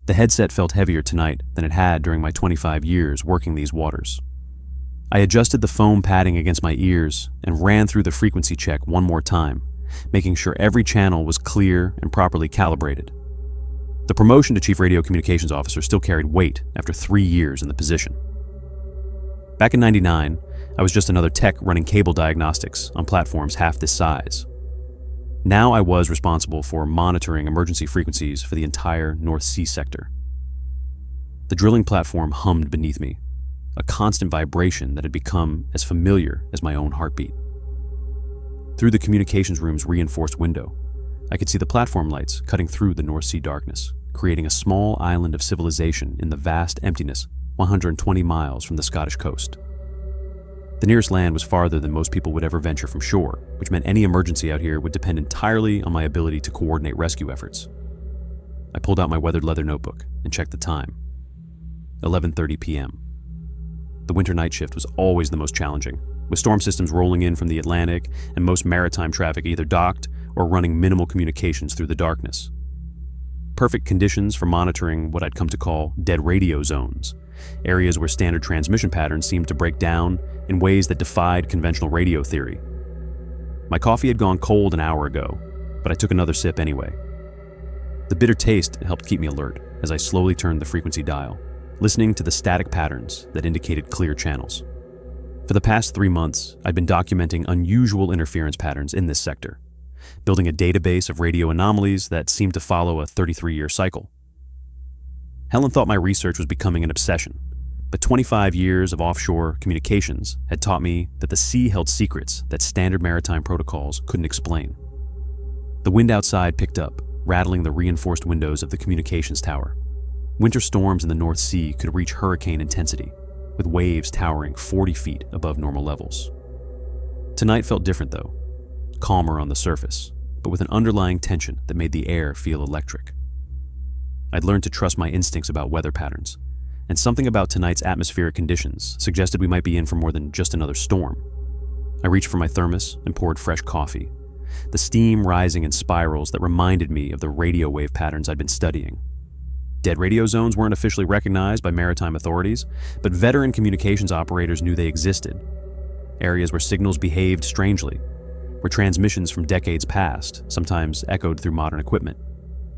The headset felt heavier tonight than it had during my 25 years working these waters. I adjusted the foam padding against my ears and ran through the frequency check one more time, making sure every channel was clear and properly calibrated. The promotion to Chief Radio Communications Officer still carried weight after 3 years in the position. Back in '99, I was just another tech running cable diagnostics on platforms half this size. Now I was responsible for monitoring emergency frequencies for the entire North Sea sector. The drilling platform hummed beneath me, a constant vibration that had become as familiar as my own heartbeat. Through the communications room's reinforced window, I could see the platform lights cutting through the North Sea darkness, creating a small island of civilization in the vast emptiness 120 miles from the Scottish coast. The nearest land was farther than most people would ever venture from shore, which meant any emergency out here would depend entirely on my ability to coordinate rescue efforts. I pulled out my weathered leather notebook and checked the time. 11:30 p.m. The winter night shift was always the most challenging, with storm systems rolling in from the Atlantic and most maritime traffic either docked or running minimal communications through the darkness. Perfect conditions for monitoring what I'd come to call dead radio zones, areas where standard transmission patterns seemed to break down in ways that defied conventional radio theory. My coffee had gone cold an hour ago, but I took another sip anyway. The bitter taste helped keep me alert as I slowly turned the frequency dial, listening to the static patterns that indicated clear channels. For the past 3 months, I'd been documenting unusual interference patterns in this sector, building a database of radio anomalies that seemed to follow a 33-year cycle. Helen thought my research was becoming an obsession, but 25 years of offshore communications had taught me that the sea held secrets that standard maritime protocols couldn't explain. The wind outside picked up, rattling the reinforced windows of the communications tower. Winter storms in the North Sea could reach hurricane intensity, with waves towering 40 feet above normal levels. Tonight felt different though, calmer on the surface, but with an underlying tension that made the air feel electric. I'd learned to trust my instincts about weather patterns, and something about tonight's atmospheric conditions suggested we might be in for more than just another storm. I reached for my thermos and poured fresh coffee, the steam rising in spirals that reminded me of the radio wave patterns I'd been studying. Dead radio zones weren't officially recognized by maritime authorities, but veteran communications operators knew they existed. Areas where signals behaved strangely, where transmissions from decades past sometimes echoed through modern equipment,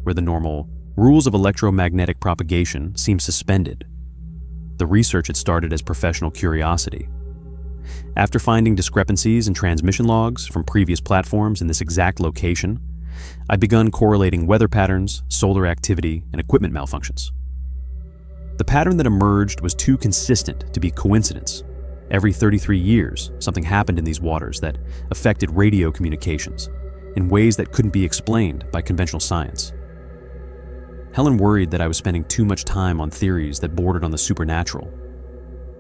where the normal rules of electromagnetic propagation seemed suspended. The research had started as professional curiosity. After finding discrepancies in transmission logs from previous platforms in this exact location, I'd begun correlating weather patterns, solar activity, and equipment malfunctions. The pattern that emerged was too consistent to be coincidence. Every 33 years, something happened in these waters that affected radio communications in ways that couldn't be explained by conventional science. Helen worried that I was spending too much time on theories that bordered on the supernatural.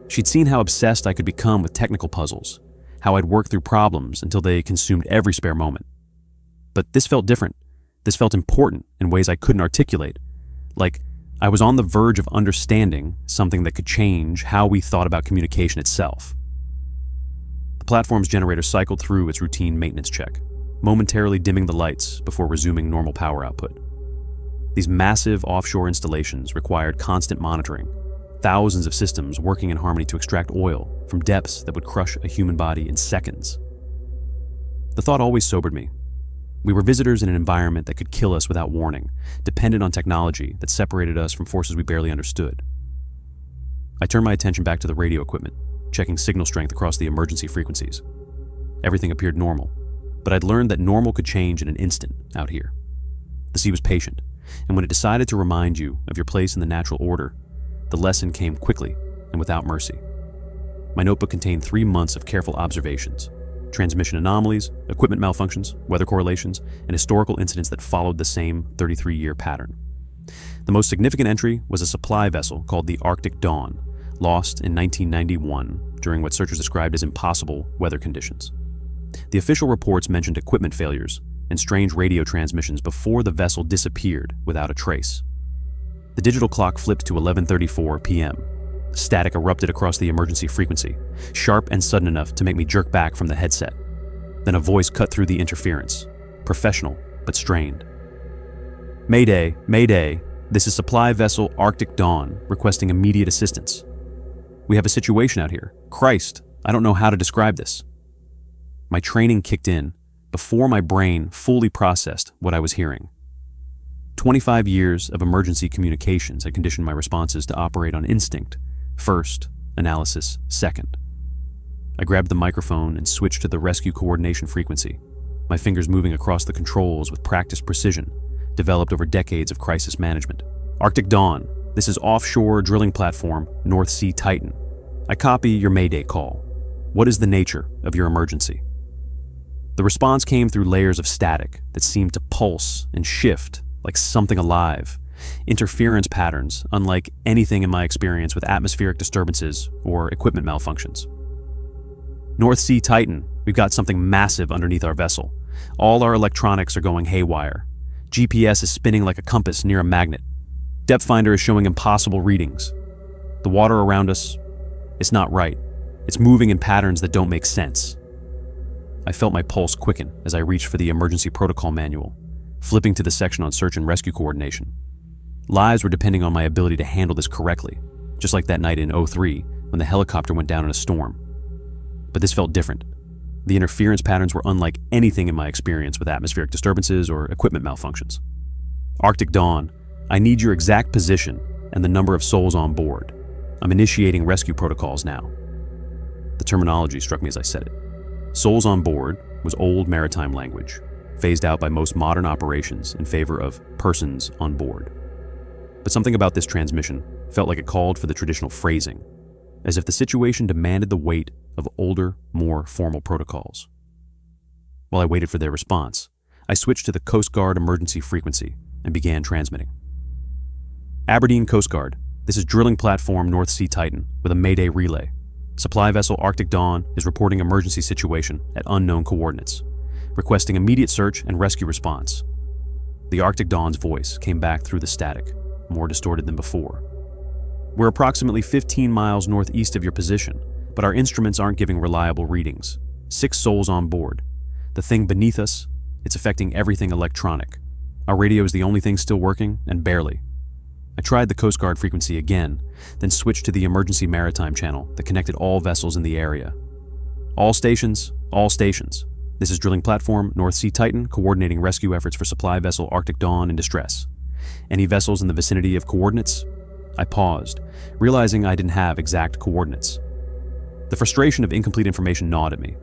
She'd seen how obsessed I could become with technical puzzles, how I'd work through problems until they consumed every spare moment. But this felt different. This felt important in ways I couldn't articulate, like I was on the verge of understanding something that could change how we thought about communication itself. The platform's generator cycled through its routine maintenance check, momentarily dimming the lights before resuming normal power output. These massive offshore installations required constant monitoring, thousands of systems working in harmony to extract oil from depths that would crush a human body in seconds. The thought always sobered me. We were visitors in an environment that could kill us without warning, dependent on technology that separated us from forces we barely understood. I turned my attention back to the radio equipment, checking signal strength across the emergency frequencies. Everything appeared normal, but I'd learned that normal could change in an instant out here. The sea was patient, and when it decided to remind you of your place in the natural order, the lesson came quickly and without mercy. My notebook contained 3 months of careful observations, transmission anomalies, equipment malfunctions, weather correlations, and historical incidents that followed the same 33-year pattern. The most significant entry was a supply vessel called the Arctic Dawn, lost in 1991 during what searchers described as impossible weather conditions. The official reports mentioned equipment failures and strange radio transmissions before the vessel disappeared without a trace. The digital clock flipped to 11:34 p.m. Static erupted across the emergency frequency, sharp and sudden enough to make me jerk back from the headset. Then a voice cut through the interference, professional but strained. "Mayday, mayday, This is supply vessel Arctic Dawn requesting immediate assistance. We have a situation out here. Christ, I don't know how to describe this. My training kicked in before my brain fully processed what I was hearing. 25 years of emergency communications had conditioned my responses to operate on instinct, first, analysis, second. I grabbed the microphone and switched to the rescue coordination frequency, my fingers moving across the controls with practiced precision, developed over decades of crisis management. Arctic Dawn, this is offshore drilling platform North Sea Titan. I copy your Mayday call. What is the nature of your emergency? The response came through layers of static that seemed to pulse and shift like something alive, interference patterns unlike anything in my experience with atmospheric disturbances or equipment malfunctions. North Sea Titan, we've got something massive underneath our vessel. All our electronics are going haywire. GPS is spinning like a compass near a magnet. Depth finder is showing impossible readings. The water around us, it's not right. It's moving in patterns that don't make sense. I felt my pulse quicken as I reached for the emergency protocol manual, flipping to the section on search and rescue coordination. Lives were depending on my ability to handle this correctly, just like that night in '03 when the helicopter went down in a storm. But this felt different. The interference patterns were unlike anything in my experience with atmospheric disturbances or equipment malfunctions. Arctic Dawn, I need your exact position and the number of souls on board. I'm initiating rescue protocols now. The terminology struck me as I said it. Souls on board was old maritime language, phased out by most modern operations in favor of persons on board. But something about this transmission felt like it called for the traditional phrasing, as if the situation demanded the weight of older, more formal protocols. While I waited for their response, I switched to the Coast Guard emergency frequency and began transmitting. Aberdeen Coast Guard, this is drilling platform North Sea Titan with a Mayday relay. Supply vessel Arctic Dawn is reporting emergency situation at unknown coordinates, requesting immediate search and rescue response. The Arctic Dawn's voice came back through the static, more distorted than before. We're approximately 15 miles northeast of your position, but our instruments aren't giving reliable readings. 6 souls on board. The thing beneath us, it's affecting everything electronic. Our radio is the only thing still working, and barely. I tried the Coast Guard frequency again, then switched to the emergency maritime channel that connected all vessels in the area. All stations. This is drilling platform North Sea Titan coordinating rescue efforts for supply vessel Arctic Dawn in distress. Any vessels in the vicinity of coordinates? I paused, realizing I didn't have exact coordinates. The frustration of incomplete information gnawed at me.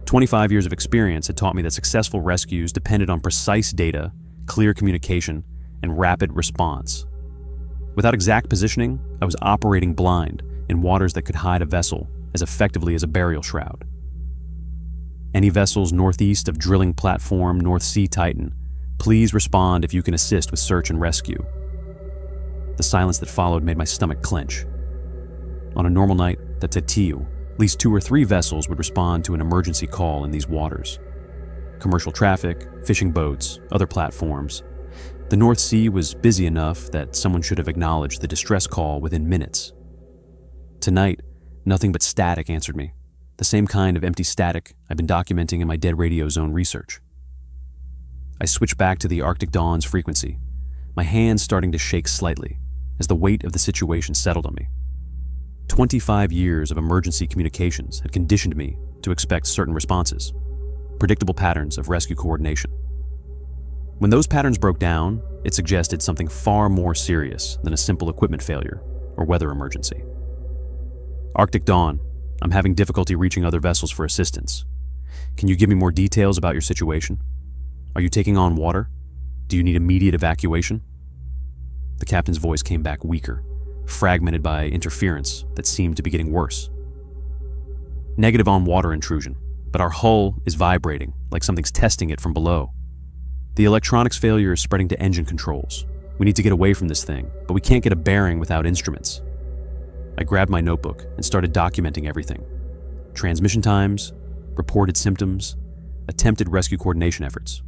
25 years of experience had taught me that successful rescues depended on precise data, clear communication, and rapid response. Without exact positioning, I was operating blind in waters that could hide a vessel as effectively as a burial shroud. Any vessels northeast of drilling platform North Sea Titan, please respond if you can assist with search and rescue. The silence that followed made my stomach clench. On a normal night, that's at Tiu, at least 2 or 3 vessels would respond to an emergency call in these waters. Commercial traffic, fishing boats, other platforms. The North Sea was busy enough that someone should have acknowledged the distress call within minutes. Tonight, nothing but static answered me, the same kind of empty static I've been documenting in my dead radio zone research. I switched back to the Arctic Dawn's frequency, my hands starting to shake slightly as the weight of the situation settled on me. 25 years of emergency communications had conditioned me to expect certain responses, predictable patterns of rescue coordination. When those patterns broke down, it suggested something far more serious than a simple equipment failure or weather emergency. Arctic Dawn, I'm having difficulty reaching other vessels for assistance. Can you give me more details about your situation? Are you taking on water? Do you need immediate evacuation? The captain's voice came back weaker, fragmented by interference that seemed to be getting worse. Negative on water intrusion, but our hull is vibrating like something's testing it from below. The electronics failure is spreading to engine controls. We need to get away from this thing, but we can't get a bearing without instruments. I grabbed my notebook and started documenting everything. Transmission times, reported symptoms, attempted rescue coordination efforts.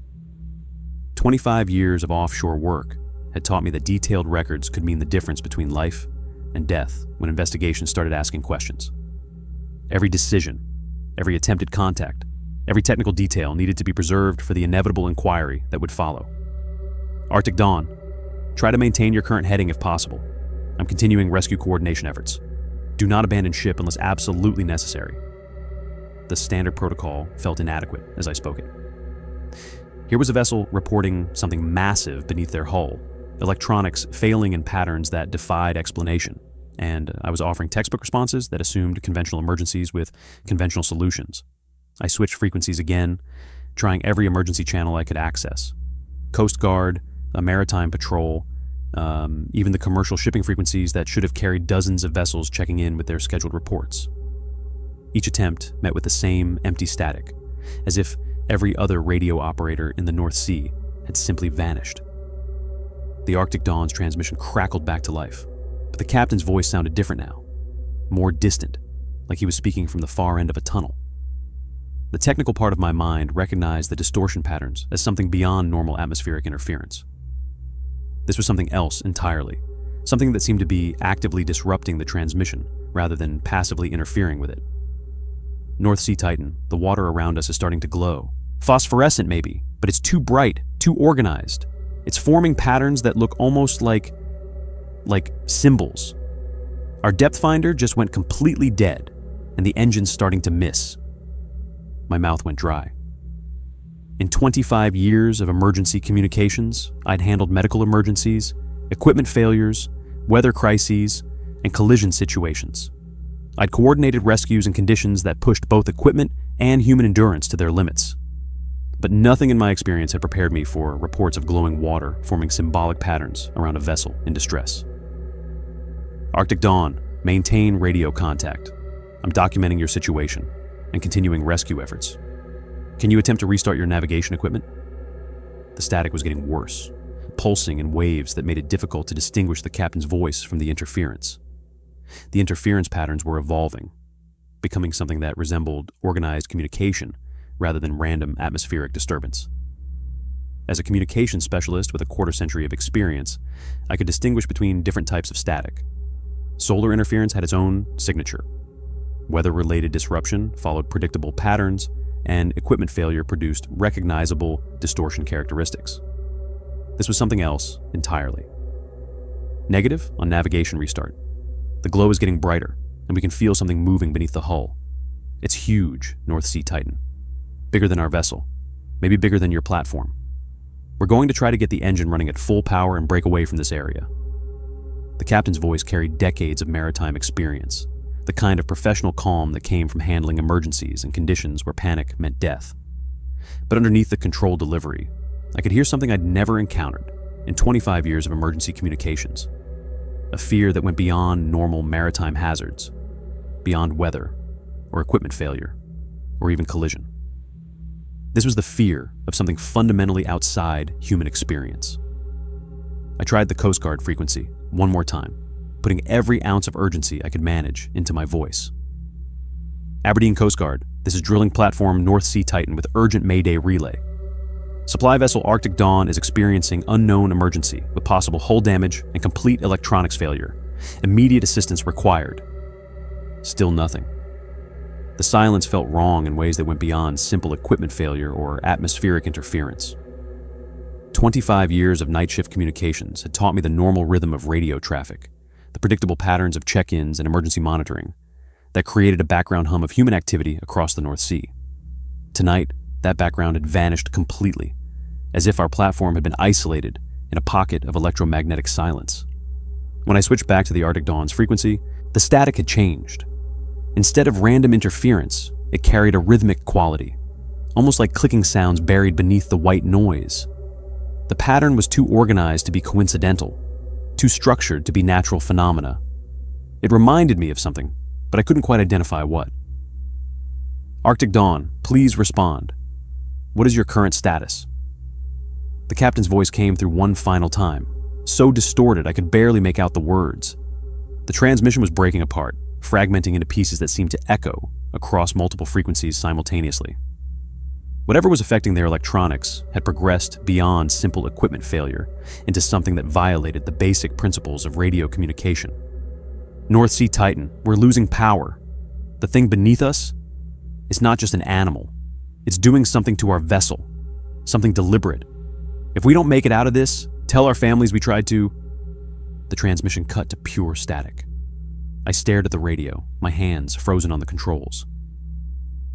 25 years of offshore work had taught me that detailed records could mean the difference between life and death when investigations started asking questions. Every decision, every attempted contact, every technical detail needed to be preserved for the inevitable inquiry that would follow. Arctic Dawn, Try to maintain your current heading if possible. I'm continuing rescue coordination efforts. Do not abandon ship unless absolutely necessary. The standard protocol felt inadequate as I spoke it. Here was a vessel reporting something massive beneath their hull, electronics failing in patterns that defied explanation, and I was offering textbook responses that assumed conventional emergencies with conventional solutions. I switched frequencies again, trying every emergency channel I could access. Coast Guard, a maritime patrol, even the commercial shipping frequencies that should have carried dozens of vessels checking in with their scheduled reports. Each attempt met with the same empty static, as if every other radio operator in the North Sea had simply vanished. The Arctic Dawn's transmission crackled back to life, but the captain's voice sounded different now, more distant, like he was speaking from the far end of a tunnel. The technical part of my mind recognized the distortion patterns as something beyond normal atmospheric interference. This was something else entirely, something that seemed to be actively disrupting the transmission rather than passively interfering with it. North Sea Titan, the water around us is starting to glow. Phosphorescent maybe, but it's too bright, too organized. It's forming patterns that look almost like symbols. Our depth finder just went completely dead, and the engine's starting to miss. My mouth went dry. In 25 years of emergency communications, I'd handled medical emergencies, equipment failures, weather crises, and collision situations. I'd coordinated rescues in conditions that pushed both equipment and human endurance to their limits. But nothing in my experience had prepared me for reports of glowing water forming symbolic patterns around a vessel in distress. Arctic Dawn, maintain radio contact. I'm documenting your situation and continuing rescue efforts. Can you attempt to restart your navigation equipment? The static was getting worse, pulsing in waves that made it difficult to distinguish the captain's voice from the interference. The interference patterns were evolving, becoming something that resembled organized communication rather than random atmospheric disturbance. As a communications specialist with a quarter-century of experience, I could distinguish between different types of static. Solar interference had its own signature. Weather-related disruption followed predictable patterns, and equipment failure produced recognizable distortion characteristics. This was something else entirely. Negative on navigation restart. The glow is getting brighter, and we can feel something moving beneath the hull. It's huge, North Sea Titan. Bigger than our vessel, maybe bigger than your platform. We're going to try to get the engine running at full power and break away from this area. The captain's voice carried decades of maritime experience, the kind of professional calm that came from handling emergencies and conditions where panic meant death. But underneath the controlled delivery, I could hear something I'd never encountered in 25 years of emergency communications. A fear that went beyond normal maritime hazards, beyond weather, or equipment failure, or even collision. This was the fear of something fundamentally outside human experience. I tried the Coast Guard frequency one more time, putting every ounce of urgency I could manage into my voice. Aberdeen Coast Guard, this is drilling platform North Sea Titan with urgent Mayday relay. Supply vessel Arctic Dawn is experiencing unknown emergency with possible hull damage and complete electronics failure. Immediate assistance required. Still nothing. The silence felt wrong in ways that went beyond simple equipment failure or atmospheric interference. 25 years of night shift communications had taught me the normal rhythm of radio traffic, the predictable patterns of check-ins and emergency monitoring that created a background hum of human activity across the North Sea. Tonight, that background had vanished completely, as if our platform had been isolated in a pocket of electromagnetic silence. When I switched back to the Arctic Dawn's frequency, the static had changed. Instead of random interference, it carried a rhythmic quality, almost like clicking sounds buried beneath the white noise. The pattern was too organized to be coincidental, too structured to be natural phenomena. It reminded me of something, but I couldn't quite identify what. Arctic Dawn, please respond. What is your current status? The captain's voice came through one final time, so distorted I could barely make out the words. The transmission was breaking apart, fragmenting into pieces that seemed to echo across multiple frequencies simultaneously. Whatever was affecting their electronics had progressed beyond simple equipment failure into something that violated the basic principles of radio communication. North Sea Titan, we're losing power. The thing beneath us is not just an animal. It's doing something to our vessel, something deliberate. If we don't make it out of this, Tell our families we tried to... The transmission cut to pure static. I stared at the radio, my hands frozen on the controls.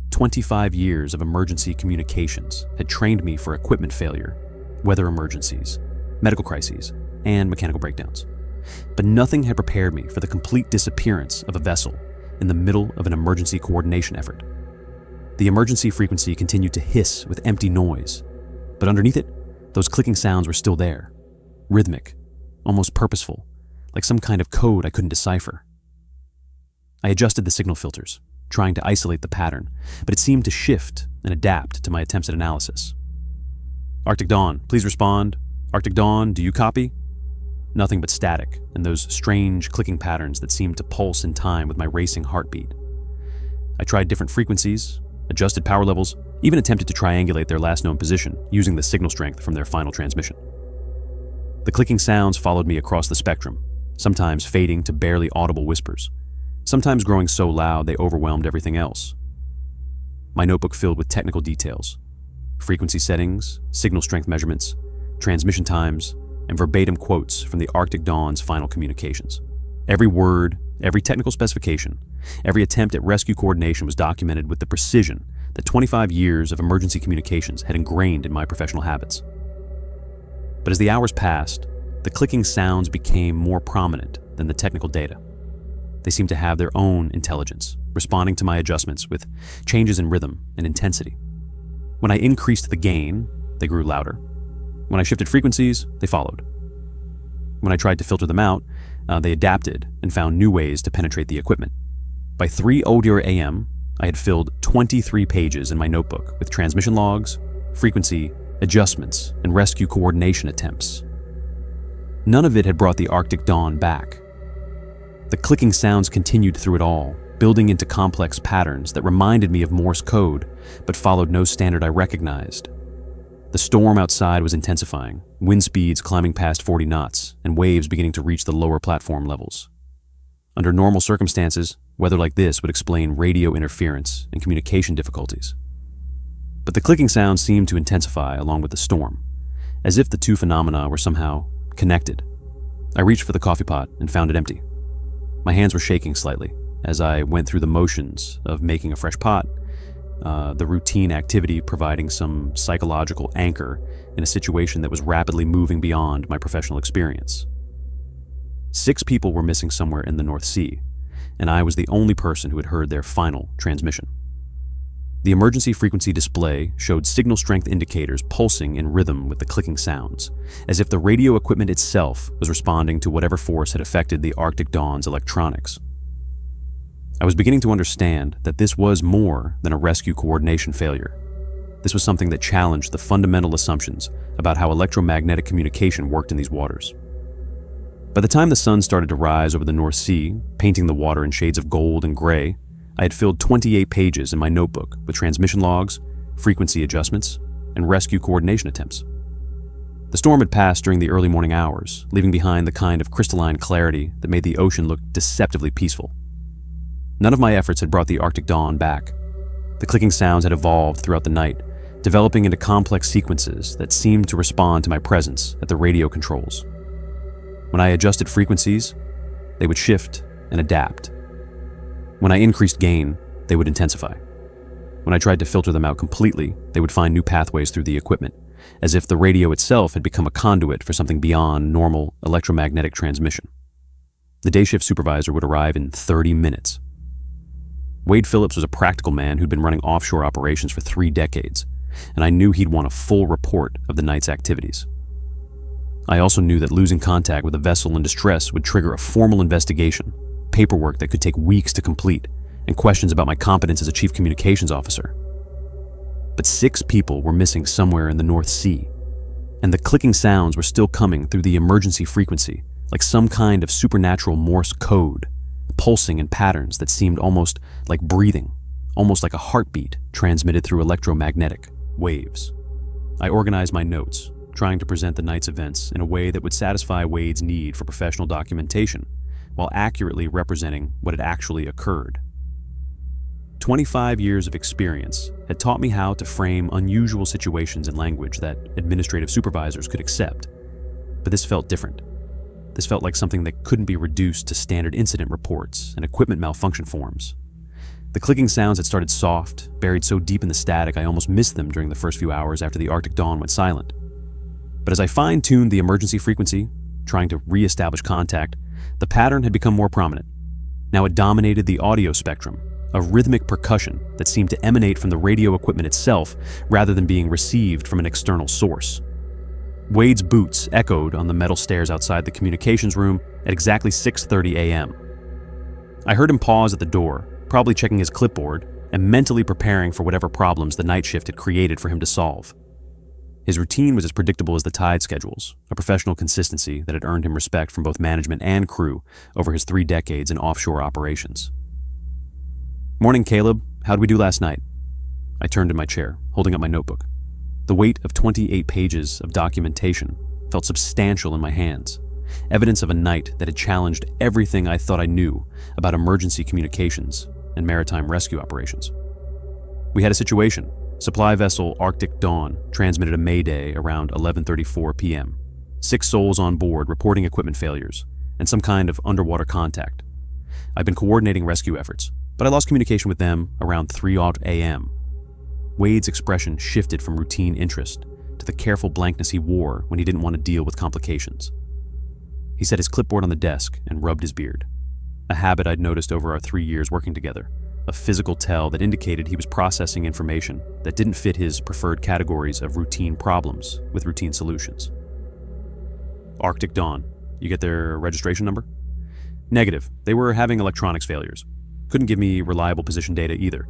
25 years of emergency communications had trained me for equipment failure, weather emergencies, medical crises, and mechanical breakdowns. But nothing had prepared me for the complete disappearance of a vessel in the middle of an emergency coordination effort. The emergency frequency continued to hiss with empty noise, but underneath it, those clicking sounds were still there, rhythmic, almost purposeful, like some kind of code I couldn't decipher. I adjusted the signal filters, trying to isolate the pattern, but it seemed to shift and adapt to my attempts at analysis. Arctic Dawn, please respond. Arctic Dawn, do you copy? Nothing but static and those strange clicking patterns that seemed to pulse in time with my racing heartbeat. I tried different frequencies, adjusted power levels, even attempted to triangulate their last known position using the signal strength from their final transmission. The clicking sounds followed me across the spectrum, sometimes fading to barely audible whispers, sometimes growing so loud they overwhelmed everything else. My notebook filled with technical details, frequency settings, signal strength measurements, transmission times, and verbatim quotes from the Arctic Dawn's final communications. Every word, every technical specification, every attempt at rescue coordination was documented with the precision that 25 years of emergency communications had ingrained in my professional habits. But as the hours passed, the clicking sounds became more prominent than the technical data. They seemed to have their own intelligence, responding to my adjustments with changes in rhythm and intensity. When I increased the gain, they grew louder. When I shifted frequencies, they followed. When I tried to filter them out, they adapted and found new ways to penetrate the equipment. By 3:00 a.m., I had filled 23 pages in my notebook with transmission logs, frequency, adjustments, and rescue coordination attempts. None of it had brought the Arctic Dawn back. The clicking sounds continued through it all, building into complex patterns that reminded me of Morse code, but followed no standard I recognized. The storm outside was intensifying, wind speeds climbing past 40 knots, and waves beginning to reach the lower platform levels. Under normal circumstances, weather like this would explain radio interference and communication difficulties. But the clicking sounds seemed to intensify along with the storm, as if the two phenomena were somehow connected. I reached for the coffee pot and found it empty. My hands were shaking slightly as I went through the motions of making a fresh pot, the routine activity providing some psychological anchor in a situation that was rapidly moving beyond my professional experience. 6 people were missing somewhere in the North Sea, and I was the only person who had heard their final transmission. The emergency frequency display showed signal strength indicators pulsing in rhythm with the clicking sounds, as if the radio equipment itself was responding to whatever force had affected the Arctic Dawn's electronics. I was beginning to understand that this was more than a rescue coordination failure. This was something that challenged the fundamental assumptions about how electromagnetic communication worked in these waters. By the time the sun started to rise over the North Sea, painting the water in shades of gold and gray, I had filled 28 pages in my notebook with transmission logs, frequency adjustments, and rescue coordination attempts. The storm had passed during the early morning hours, leaving behind the kind of crystalline clarity that made the ocean look deceptively peaceful. None of my efforts had brought the Arctic Dawn back. The clicking sounds had evolved throughout the night, developing into complex sequences that seemed to respond to my presence at the radio controls. When I adjusted frequencies, they would shift and adapt. When I increased gain, they would intensify. When I tried to filter them out completely, they would find new pathways through the equipment, as if the radio itself had become a conduit for something beyond normal electromagnetic transmission. The day shift supervisor would arrive in 30 minutes. Wade Phillips was a practical man who'd been running offshore operations for 3 decades, and I knew he'd want a full report of the night's activities. I also knew that losing contact with a vessel in distress would trigger a formal investigation, paperwork that could take weeks to complete, and questions about my competence as a chief communications officer. But 6 people were missing somewhere in the North Sea, and the clicking sounds were still coming through the emergency frequency, like some kind of supernatural Morse code, pulsing in patterns that seemed almost like breathing, almost like a heartbeat transmitted through electromagnetic waves. I organized my notes, trying to present the night's events in a way that would satisfy Wade's need for professional documentation, while accurately representing what had actually occurred. 25 years of experience had taught me how to frame unusual situations in language that administrative supervisors could accept. But this felt different. This felt like something that couldn't be reduced to standard incident reports and equipment malfunction forms. The clicking sounds had started soft, buried so deep in the static I almost missed them during the first few hours after the Arctic dawn went silent. But as I fine-tuned the emergency frequency, trying to re-establish contact, the pattern had become more prominent. Now it dominated the audio spectrum, a rhythmic percussion that seemed to emanate from the radio equipment itself rather than being received from an external source. Wade's boots echoed on the metal stairs outside the communications room at exactly 6:30 a.m. I heard him pause at the door, probably checking his clipboard and mentally preparing for whatever problems the night shift had created for him to solve. His routine was as predictable as the tide schedules, a professional consistency that had earned him respect from both management and crew over his 3 decades in offshore operations. "Morning, Caleb. How'd we do last night?" I turned in my chair, holding up my notebook. The weight of 28 pages of documentation felt substantial in my hands, evidence of a night that had challenged everything I thought I knew about emergency communications and maritime rescue operations. We had a situation. Supply vessel Arctic Dawn transmitted a mayday around 11:34 p.m. 6 souls on board reporting equipment failures and some kind of underwater contact. I've been coordinating rescue efforts, but I lost communication with them around 3:00 a.m. Wade's expression shifted from routine interest to the careful blankness he wore when he didn't want to deal with complications. He set his clipboard on the desk and rubbed his beard, a habit I'd noticed over our 3 years working together, a physical tell that indicated he was processing information that didn't fit his preferred categories of routine problems with routine solutions. Arctic Dawn, you get their registration number? Negative, they were having electronics failures. Couldn't give me reliable position data either.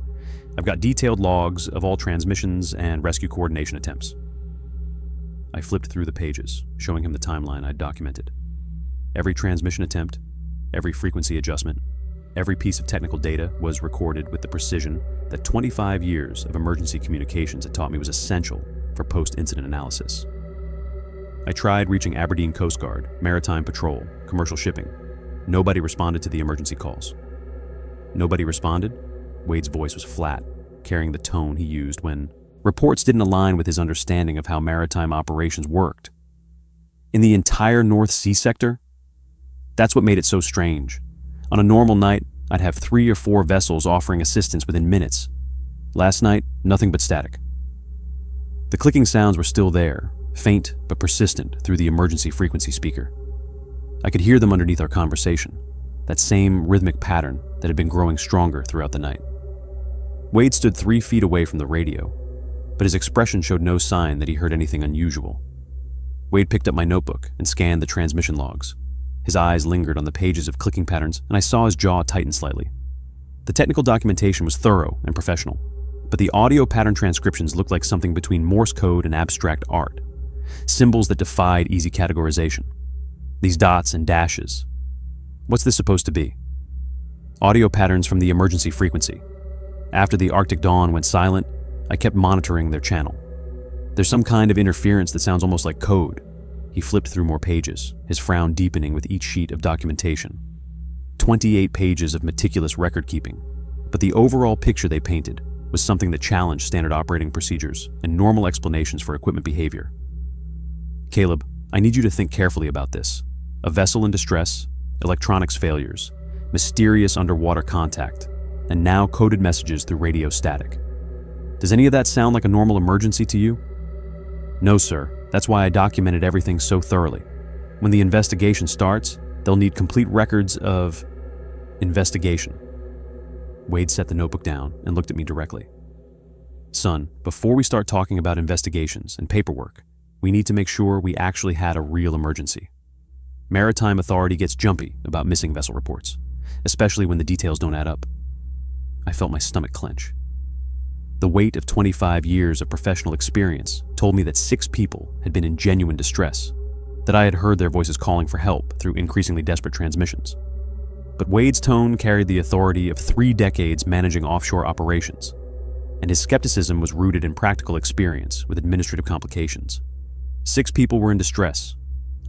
I've got detailed logs of all transmissions and rescue coordination attempts. I flipped through the pages, showing him the timeline I'd documented. Every transmission attempt, every frequency adjustment, every piece of technical data was recorded with the precision that 25 years of emergency communications had taught me was essential for post-incident analysis. I tried reaching Aberdeen Coast Guard, Maritime Patrol, commercial shipping. Nobody responded to the emergency calls. Nobody responded? Wade's voice was flat, carrying the tone he used when reports didn't align with his understanding of how maritime operations worked. In the entire North Sea sector? That's what made it so strange. On a normal night, I'd have 3 or 4 vessels offering assistance within minutes. Last night, nothing but static. The clicking sounds were still there, faint but persistent through the emergency frequency speaker. I could hear them underneath our conversation, that same rhythmic pattern that had been growing stronger throughout the night. Wade stood 3 feet away from the radio, but his expression showed no sign that he heard anything unusual. Wade picked up my notebook and scanned the transmission logs. His eyes lingered on the pages of clicking patterns, and I saw his jaw tighten slightly. The technical documentation was thorough and professional, but the audio pattern transcriptions looked like something between Morse code and abstract art, symbols that defied easy categorization. These dots and dashes. What's this supposed to be? Audio patterns from the emergency frequency. After the Arctic dawn went silent, I kept monitoring their channel. There's some kind of interference that sounds almost like code. He flipped through more pages, his frown deepening with each sheet of documentation. 28 pages of meticulous record-keeping, but the overall picture they painted was something that challenged standard operating procedures and normal explanations for equipment behavior. "Caleb, I need you to think carefully about this. A vessel in distress, electronics failures, mysterious underwater contact, and now coded messages through radio static. Does any of that sound like a normal emergency to you?" "No, sir. That's why I documented everything so thoroughly. When the investigation starts, they'll need complete records of investigation." Wade set the notebook down and looked at me directly. "Son, before we start talking about investigations and paperwork, we need to make sure we actually had a real emergency. Maritime Authority gets jumpy about missing vessel reports, especially when the details don't add up." I felt my stomach clench. The weight of 25 years of professional experience told me that 6 people had been in genuine distress, that I had heard their voices calling for help through increasingly desperate transmissions. But Wade's tone carried the authority of 3 decades managing offshore operations, and his skepticism was rooted in practical experience with administrative complications. 6 people were in distress.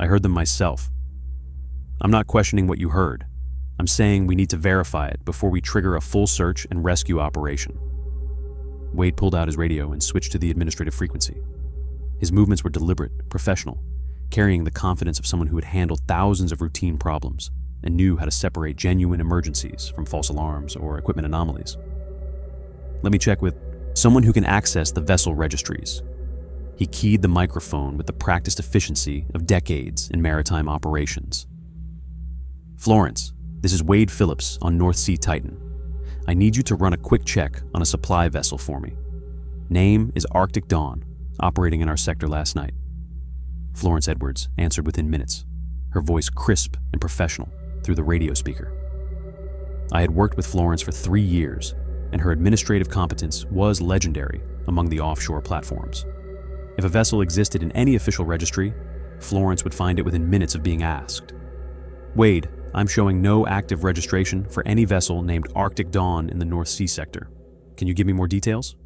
I heard them myself. I'm not questioning what you heard. I'm saying we need to verify it before we trigger a full search and rescue operation. Wade pulled out his radio and switched to the administrative frequency. His movements were deliberate, professional. carrying the confidence of someone who had handled thousands of routine problems and knew how to separate genuine emergencies from false alarms or equipment anomalies. Let me check with someone who can access the vessel registries. He keyed the microphone with the practiced efficiency of decades in maritime operations. Florence, this is Wade Phillips on North Sea Titan. I need you to run a quick check on a supply vessel for me. Name is Arctic Dawn, operating in our sector last night. Florence Edwards answered within minutes, her voice crisp and professional through the radio speaker. I had worked with Florence for 3 years, and her administrative competence was legendary among the offshore platforms. If a vessel existed in any official registry, Florence would find it within minutes of being asked. Wade, I'm showing no active registration for any vessel named Arctic Dawn in the North Sea sector. Can you give me more details?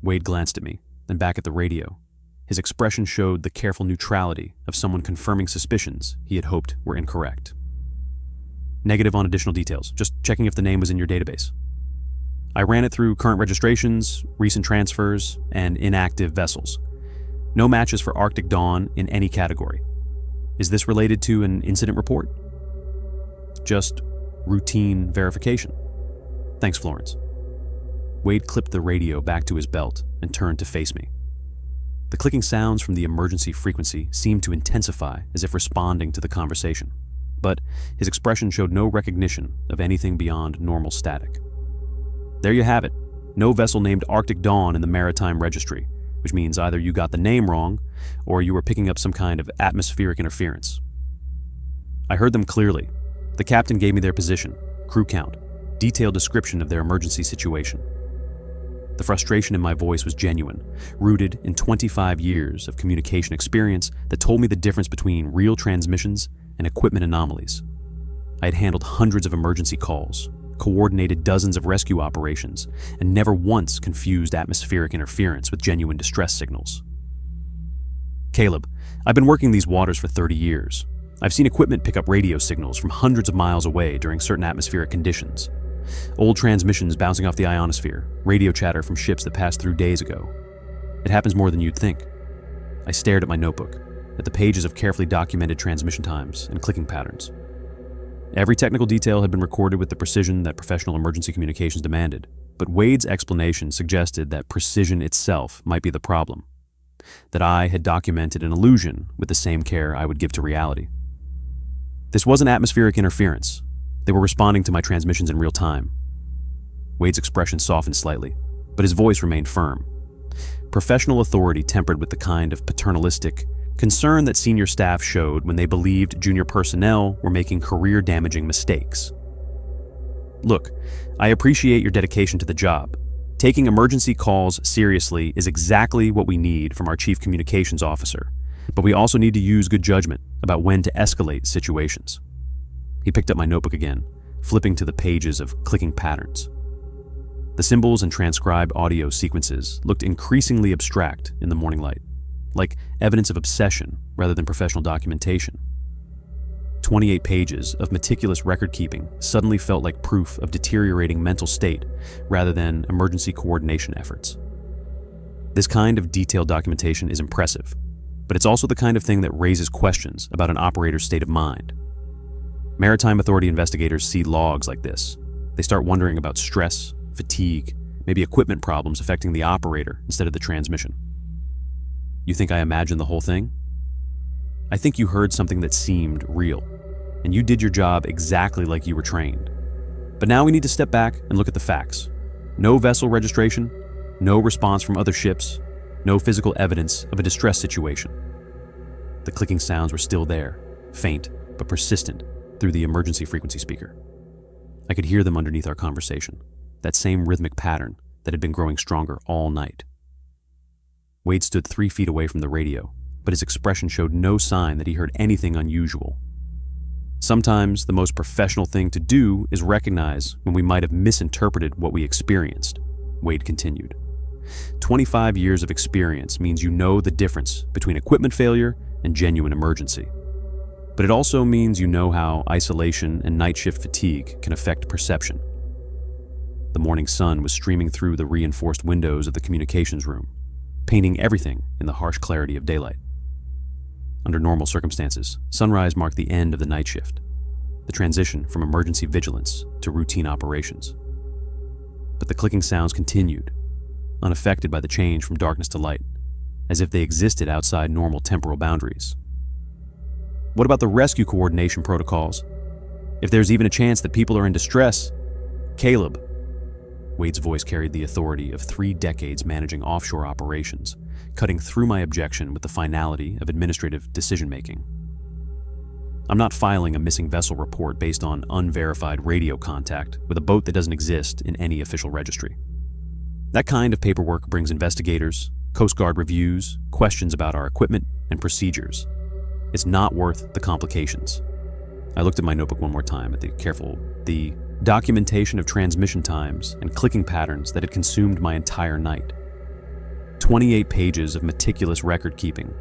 Wade glanced at me, then back at the radio. His expression showed the careful neutrality of someone confirming suspicions he had hoped were incorrect. Negative on additional details, just checking if the name was in your database. I ran it through current registrations, recent transfers, and inactive vessels. No matches for Arctic Dawn in any category. Is this related to an incident report? Just routine verification. Thanks, Florence. Wade clipped the radio back to his belt and turned to face me. The clicking sounds from the emergency frequency seemed to intensify as if responding to the conversation, but his expression showed no recognition of anything beyond normal static. There you have it. No vessel named Arctic Dawn in the Maritime Registry, which means either you got the name wrong or you were picking up some kind of atmospheric interference. I heard them clearly. The captain gave me their position, crew count, detailed description of their emergency situation. The frustration in my voice was genuine, rooted in 25 years of communication experience that told me the difference between real transmissions and equipment anomalies. I had handled hundreds of emergency calls, coordinated dozens of rescue operations, and never once confused atmospheric interference with genuine distress signals. Caleb, I've been working these waters for 30 years. I've seen equipment pick up radio signals from hundreds of miles away during certain atmospheric conditions. Old transmissions bouncing off the ionosphere, radio chatter from ships that passed through days ago. It happens more than you'd think. I stared at my notebook, at the pages of carefully documented transmission times and clicking patterns. Every technical detail had been recorded with the precision that professional emergency communications demanded, but Wade's explanation suggested that precision itself might be the problem, that I had documented an illusion with the same care I would give to reality. This wasn't atmospheric interference. They were responding to my transmissions in real time. Wade's expression softened slightly, but his voice remained firm. Professional authority tempered with the kind of paternalistic concern that senior staff showed when they believed junior personnel were making career-damaging mistakes. Look, I appreciate your dedication to the job. Taking emergency calls seriously is exactly what we need from our chief communications officer, but we also need to use good judgment about when to escalate situations. He picked up my notebook again, flipping to the pages of clicking patterns. The symbols and transcribed audio sequences looked increasingly abstract in the morning light, like evidence of obsession rather than professional documentation. 28 pages of meticulous record-keeping suddenly felt like proof of deteriorating mental state rather than emergency coordination efforts. This kind of detailed documentation is impressive, but it's also the kind of thing that raises questions about an operator's state of mind. Maritime Authority investigators see logs like this. They start wondering about stress, fatigue, maybe equipment problems affecting the operator instead of the transmission. You think I imagined the whole thing? I think you heard something that seemed real, and you did your job exactly like you were trained. But now we need to step back and look at the facts. No vessel registration, no response from other ships, no physical evidence of a distress situation. The clicking sounds were still there, faint but persistent through the emergency frequency speaker. I could hear them underneath our conversation, that same rhythmic pattern that had been growing stronger all night. Wade stood 3 feet away from the radio, but his expression showed no sign that he heard anything unusual. Sometimes the most professional thing to do is recognize when we might have misinterpreted what we experienced, Wade continued. 25 years of experience means you know the difference between equipment failure and genuine emergency. But it also means you know how isolation and night shift fatigue can affect perception. The morning sun was streaming through the reinforced windows of the communications room, painting everything in the harsh clarity of daylight. Under normal circumstances, sunrise marked the end of the night shift, the transition from emergency vigilance to routine operations. But the clicking sounds continued, unaffected by the change from darkness to light, as if they existed outside normal temporal boundaries. What about the rescue coordination protocols? If there's even a chance that people are in distress, Caleb. Wade's voice carried the authority of 3 decades managing offshore operations, cutting through my objection with the finality of administrative decision-making. I'm not filing a missing vessel report based on unverified radio contact with a boat that doesn't exist in any official registry. That kind of paperwork brings investigators, Coast Guard reviews, questions about our equipment, and procedures. It's not worth the complications. I looked at my notebook one more time at the documentation of transmission times and clicking patterns that had consumed my entire night. 28 pages of meticulous record keeping,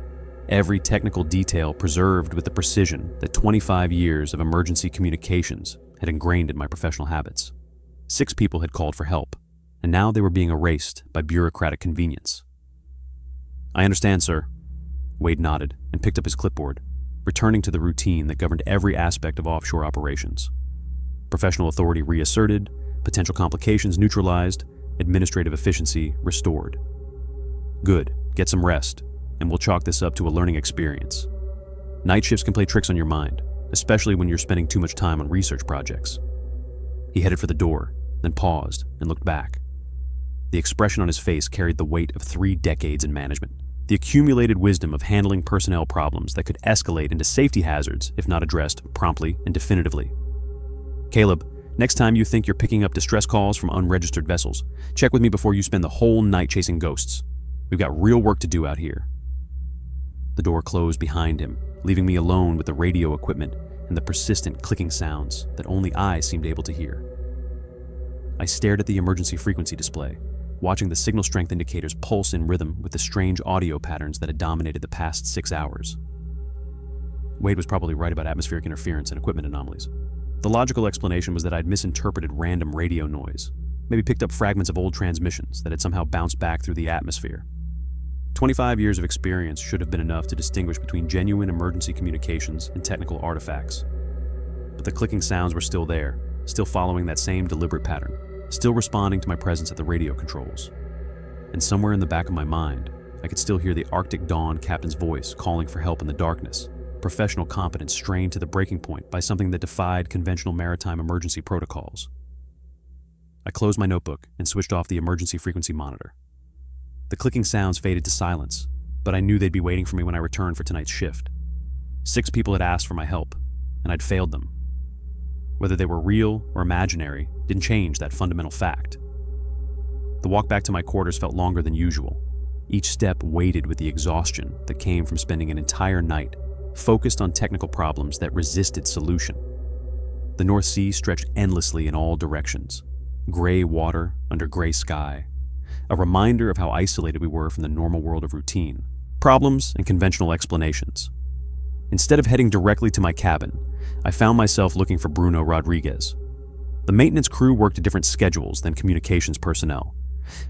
every technical detail preserved with the precision that 25 years of emergency communications had ingrained in my professional habits. 6 people had called for help, and now they were being erased by bureaucratic convenience. I understand, sir. Wade nodded and picked up his clipboard, returning to the routine that governed every aspect of offshore operations. Professional authority reasserted, potential complications neutralized, administrative efficiency restored. Good, get some rest, and we'll chalk this up to a learning experience. Night shifts can play tricks on your mind, especially when you're spending too much time on research projects. He headed for the door, then paused and looked back. The expression on his face carried the weight of 3 decades in management, the accumulated wisdom of handling personnel problems that could escalate into safety hazards if not addressed promptly and definitively. Caleb, next time you think you're picking up distress calls from unregistered vessels, check with me before you spend the whole night chasing ghosts. We've got real work to do out here. The door closed behind him, leaving me alone with the radio equipment and the persistent clicking sounds that only I seemed able to hear. I stared at the emergency frequency display, watching the signal strength indicators pulse in rhythm with the strange audio patterns that had dominated the past 6 hours. Wade was probably right about atmospheric interference and equipment anomalies. The logical explanation was that I'd misinterpreted random radio noise, maybe picked up fragments of old transmissions that had somehow bounced back through the atmosphere. 25 years of experience should have been enough to distinguish between genuine emergency communications and technical artifacts. But the clicking sounds were still there, still following that same deliberate pattern, still responding to my presence at the radio controls. And somewhere in the back of my mind, I could still hear the Arctic Dawn captain's voice calling for help in the darkness, professional competence strained to the breaking point by something that defied conventional maritime emergency protocols. I closed my notebook and switched off the emergency frequency monitor. The clicking sounds faded to silence, but I knew they'd be waiting for me when I returned for tonight's shift. 6 people had asked for my help, and I'd failed them. Whether they were real or imaginary didn't change that fundamental fact. The walk back to my quarters felt longer than usual, each step weighted with the exhaustion that came from spending an entire night focused on technical problems that resisted solution. The North Sea stretched endlessly in all directions, gray water under gray sky, a reminder of how isolated we were from the normal world of routine, problems, and conventional explanations. Instead of heading directly to my cabin, I found myself looking for Bruno Rodriguez. The maintenance crew worked at different schedules than communications personnel,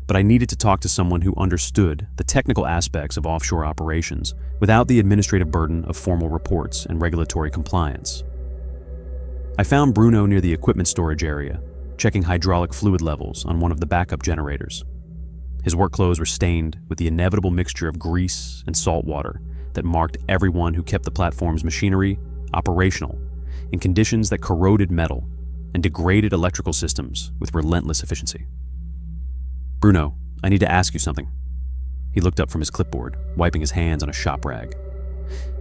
but I needed to talk to someone who understood the technical aspects of offshore operations without the administrative burden of formal reports and regulatory compliance. I found Bruno near the equipment storage area, checking hydraulic fluid levels on one of the backup generators. His work clothes were stained with the inevitable mixture of grease and salt water that marked everyone who kept the platform's machinery operational in conditions that corroded metal and degraded electrical systems with relentless efficiency. Bruno, I need to ask you something. He looked up from his clipboard, wiping his hands on a shop rag.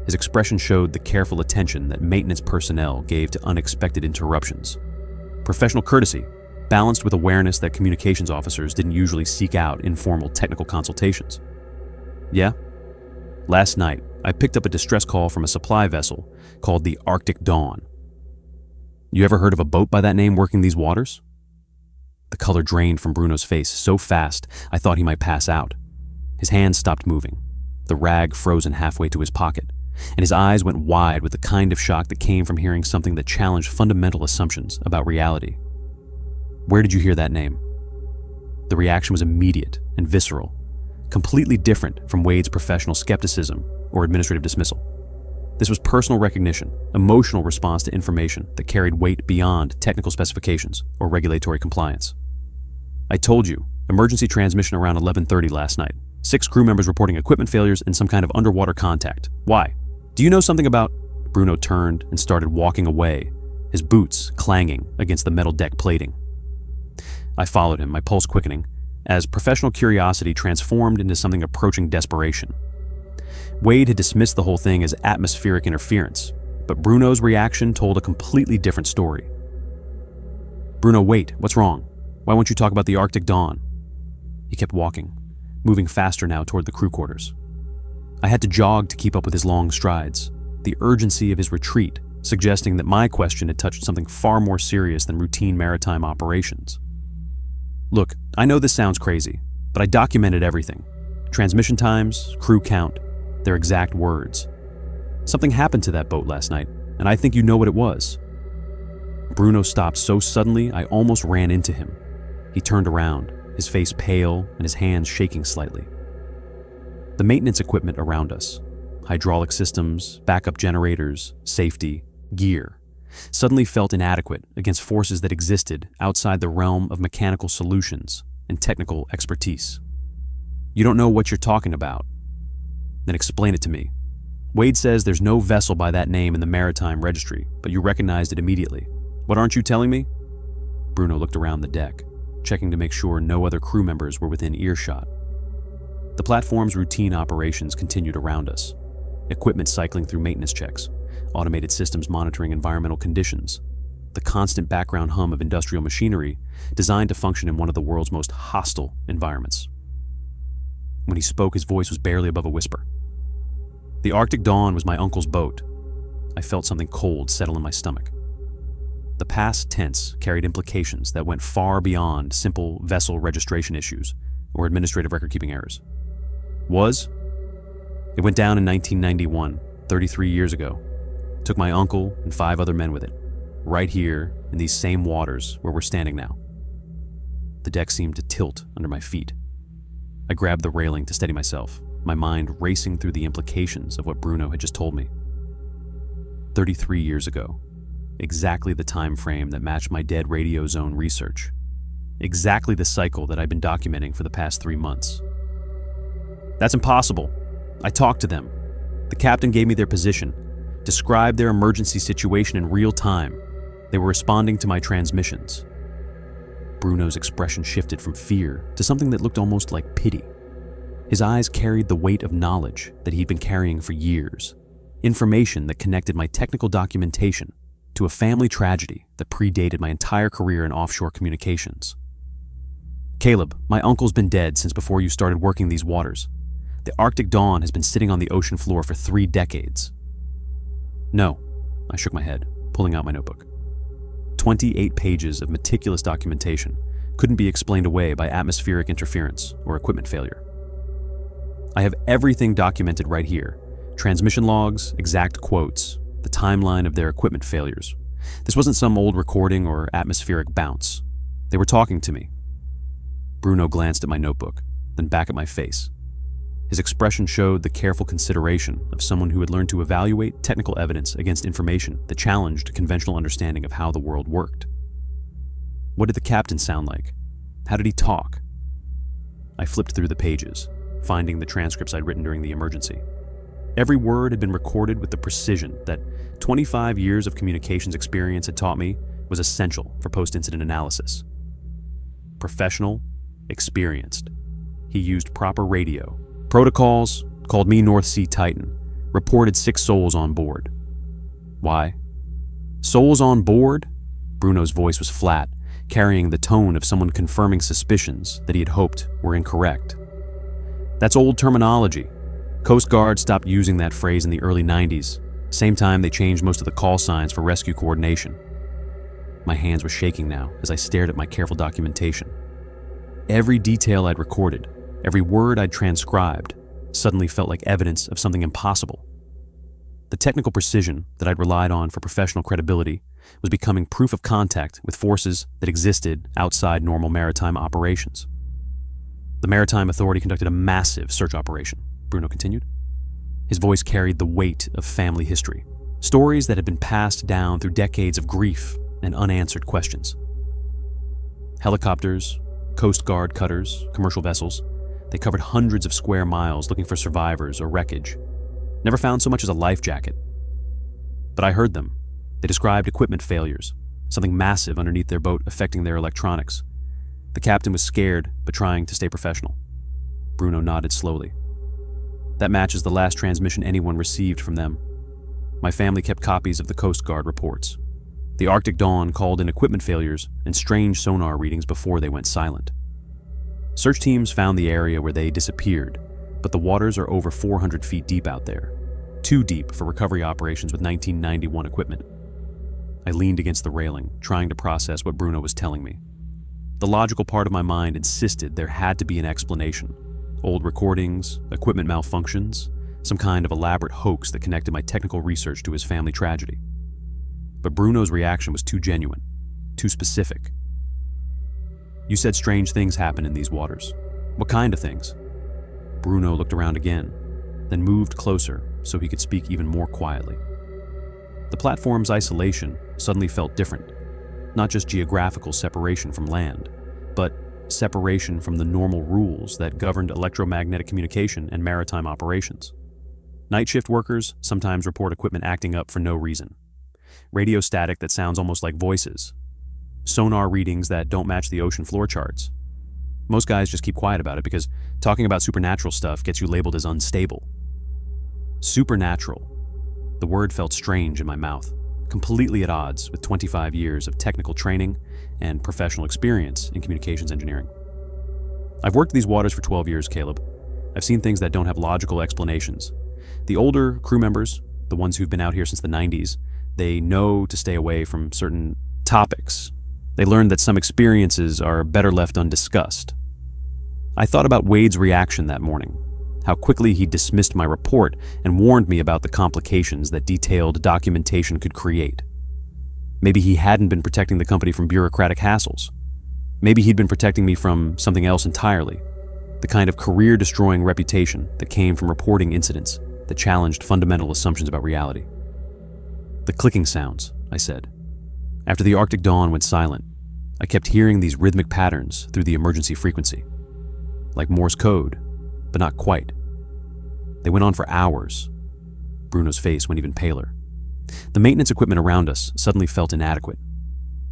His expression showed the careful attention that maintenance personnel gave to unexpected interruptions. Professional courtesy, balanced with awareness that communications officers didn't usually seek out informal technical consultations. Yeah? Last night, I picked up a distress call from a supply vessel called the Arctic Dawn. You ever heard of a boat by that name working these waters? The color drained from Bruno's face so fast I thought he might pass out. His hands stopped moving, the rag frozen halfway to his pocket, and his eyes went wide with the kind of shock that came from hearing something that challenged fundamental assumptions about reality. Where did you hear that name? The reaction was immediate and visceral, completely different from Wade's professional skepticism or administrative dismissal. This was personal recognition, emotional response to information that carried weight beyond technical specifications or regulatory compliance. I told you, emergency transmission around 11:30 last night. 6 crew members reporting equipment failures and some kind of underwater contact. Why? Do you know something about... Bruno turned and started walking away, his boots clanging against the metal deck plating. I followed him, my pulse quickening, as professional curiosity transformed into something approaching desperation. Wade had dismissed the whole thing as atmospheric interference, but Bruno's reaction told a completely different story. Bruno, wait, what's wrong? Why won't you talk about the Arctic Dawn? He kept walking, moving faster now toward the crew quarters. I had to jog to keep up with his long strides, the urgency of his retreat suggesting that my question had touched something far more serious than routine maritime operations. Look, I know this sounds crazy, but I documented everything. Transmission times, crew count, their exact words. Something happened to that boat last night, and I think you know what it was. Bruno stopped so suddenly I almost ran into him. He turned around, his face pale and his hands shaking slightly. The maintenance equipment around us, hydraulic systems, backup generators, safety, gear, suddenly felt inadequate against forces that existed outside the realm of mechanical solutions and technical expertise. You don't know what you're talking about. Then explain it to me. Wade says there's no vessel by that name in the maritime registry, but you recognized it immediately. What aren't you telling me? Bruno looked around the deck, checking to make sure no other crew members were within earshot. The platform's routine operations continued around us. Equipment cycling through maintenance checks, automated systems monitoring environmental conditions, the constant background hum of industrial machinery designed to function in one of the world's most hostile environments. When he spoke, his voice was barely above a whisper. The Arctic Dawn was my uncle's boat. I felt something cold settle in my stomach. The past tense carried implications that went far beyond simple vessel registration issues or administrative record-keeping errors. Was? It went down in 1991, 33 years ago. Took my uncle and 5 other men with it, right here in these same waters where we're standing now. The deck seemed to tilt under my feet. I grabbed the railing to steady myself, my mind racing through the implications of what Bruno had just told me. 33 years ago, exactly the time frame that matched my dead radio zone research. Exactly the cycle that I'd been documenting for the past 3 months. That's impossible. I talked to them. The captain gave me their position, described their emergency situation in real time. They were responding to my transmissions. Bruno's expression shifted from fear to something that looked almost like pity. His eyes carried the weight of knowledge that he'd been carrying for years, information that connected my technical documentation to a family tragedy that predated my entire career in offshore communications. Caleb, my uncle's been dead since before you started working these waters. The Arctic Dawn has been sitting on the ocean floor for 3 decades. No, I shook my head, pulling out my notebook. 28 pages of meticulous documentation couldn't be explained away by atmospheric interference or equipment failure. I have everything documented right here. Transmission logs, exact quotes, the timeline of their equipment failures. This wasn't some old recording or atmospheric bounce. They were talking to me. Bruno glanced at my notebook, then back at my face. His expression showed the careful consideration of someone who had learned to evaluate technical evidence against information that challenged conventional understanding of how the world worked. What did the captain sound like? How did he talk? I flipped through the pages, finding the transcripts I'd written during the emergency. Every word had been recorded with the precision that 25 years of communications experience had taught me was essential for post-incident analysis. Professional, experienced. He used proper radio. Protocols, called me North Sea Titan, reported 6 souls on board. Why? Souls on board? Bruno's voice was flat, carrying the tone of someone confirming suspicions that he had hoped were incorrect. That's old terminology. Coast Guard stopped using that phrase in the early 90s, same time they changed most of the call signs for rescue coordination. My hands were shaking now as I stared at my careful documentation. Every detail I'd recorded, every word I'd transcribed, suddenly felt like evidence of something impossible. The technical precision that I'd relied on for professional credibility was becoming proof of contact with forces that existed outside normal maritime operations. The Maritime Authority conducted a massive search operation, Bruno continued. His voice carried the weight of family history, stories that had been passed down through decades of grief and unanswered questions. Helicopters, Coast Guard cutters, commercial vessels, they covered hundreds of square miles looking for survivors or wreckage. Never found so much as a life jacket. But I heard them. They described equipment failures, something massive underneath their boat affecting their electronics. The captain was scared, but trying to stay professional. Bruno nodded slowly. That matches the last transmission anyone received from them. My family kept copies of the Coast Guard reports. The Arctic Dawn called in equipment failures and strange sonar readings before they went silent. Search teams found the area where they disappeared, but the waters are over 400 feet deep out there, too deep for recovery operations with 1991 equipment. I leaned against the railing, trying to process what Bruno was telling me. The logical part of my mind insisted there had to be an explanation. Old recordings, equipment malfunctions, some kind of elaborate hoax that connected my technical research to his family tragedy. But Bruno's reaction was too genuine, too specific. You said strange things happen in these waters. What kind of things? Bruno looked around again, then moved closer so he could speak even more quietly. The platform's isolation suddenly felt different. Not just geographical separation from land, but separation from the normal rules that governed electromagnetic communication and maritime operations. Night shift workers sometimes report equipment acting up for no reason. Radio static that sounds almost like voices. Sonar readings that don't match the ocean floor charts. Most guys just keep quiet about it because talking about supernatural stuff gets you labeled as unstable. Supernatural. The word felt strange in my mouth, completely at odds with 25 years of technical training and professional experience in communications engineering. I've worked these waters for 12 years, Caleb. I've seen things that don't have logical explanations. The older crew members, the ones who've been out here since the 90s, they know to stay away from certain topics. They learned that some experiences are better left undiscussed. I thought about Wade's reaction that morning, how quickly he dismissed my report and warned me about the complications that detailed documentation could create. Maybe he hadn't been protecting the company from bureaucratic hassles. Maybe he'd been protecting me from something else entirely, the kind of career-destroying reputation that came from reporting incidents that challenged fundamental assumptions about reality. The clicking sounds, I said. After the Arctic Dawn went silent, I kept hearing these rhythmic patterns through the emergency frequency. Like Morse code, but not quite. They went on for hours. Bruno's face went even paler. The maintenance equipment around us suddenly felt inadequate.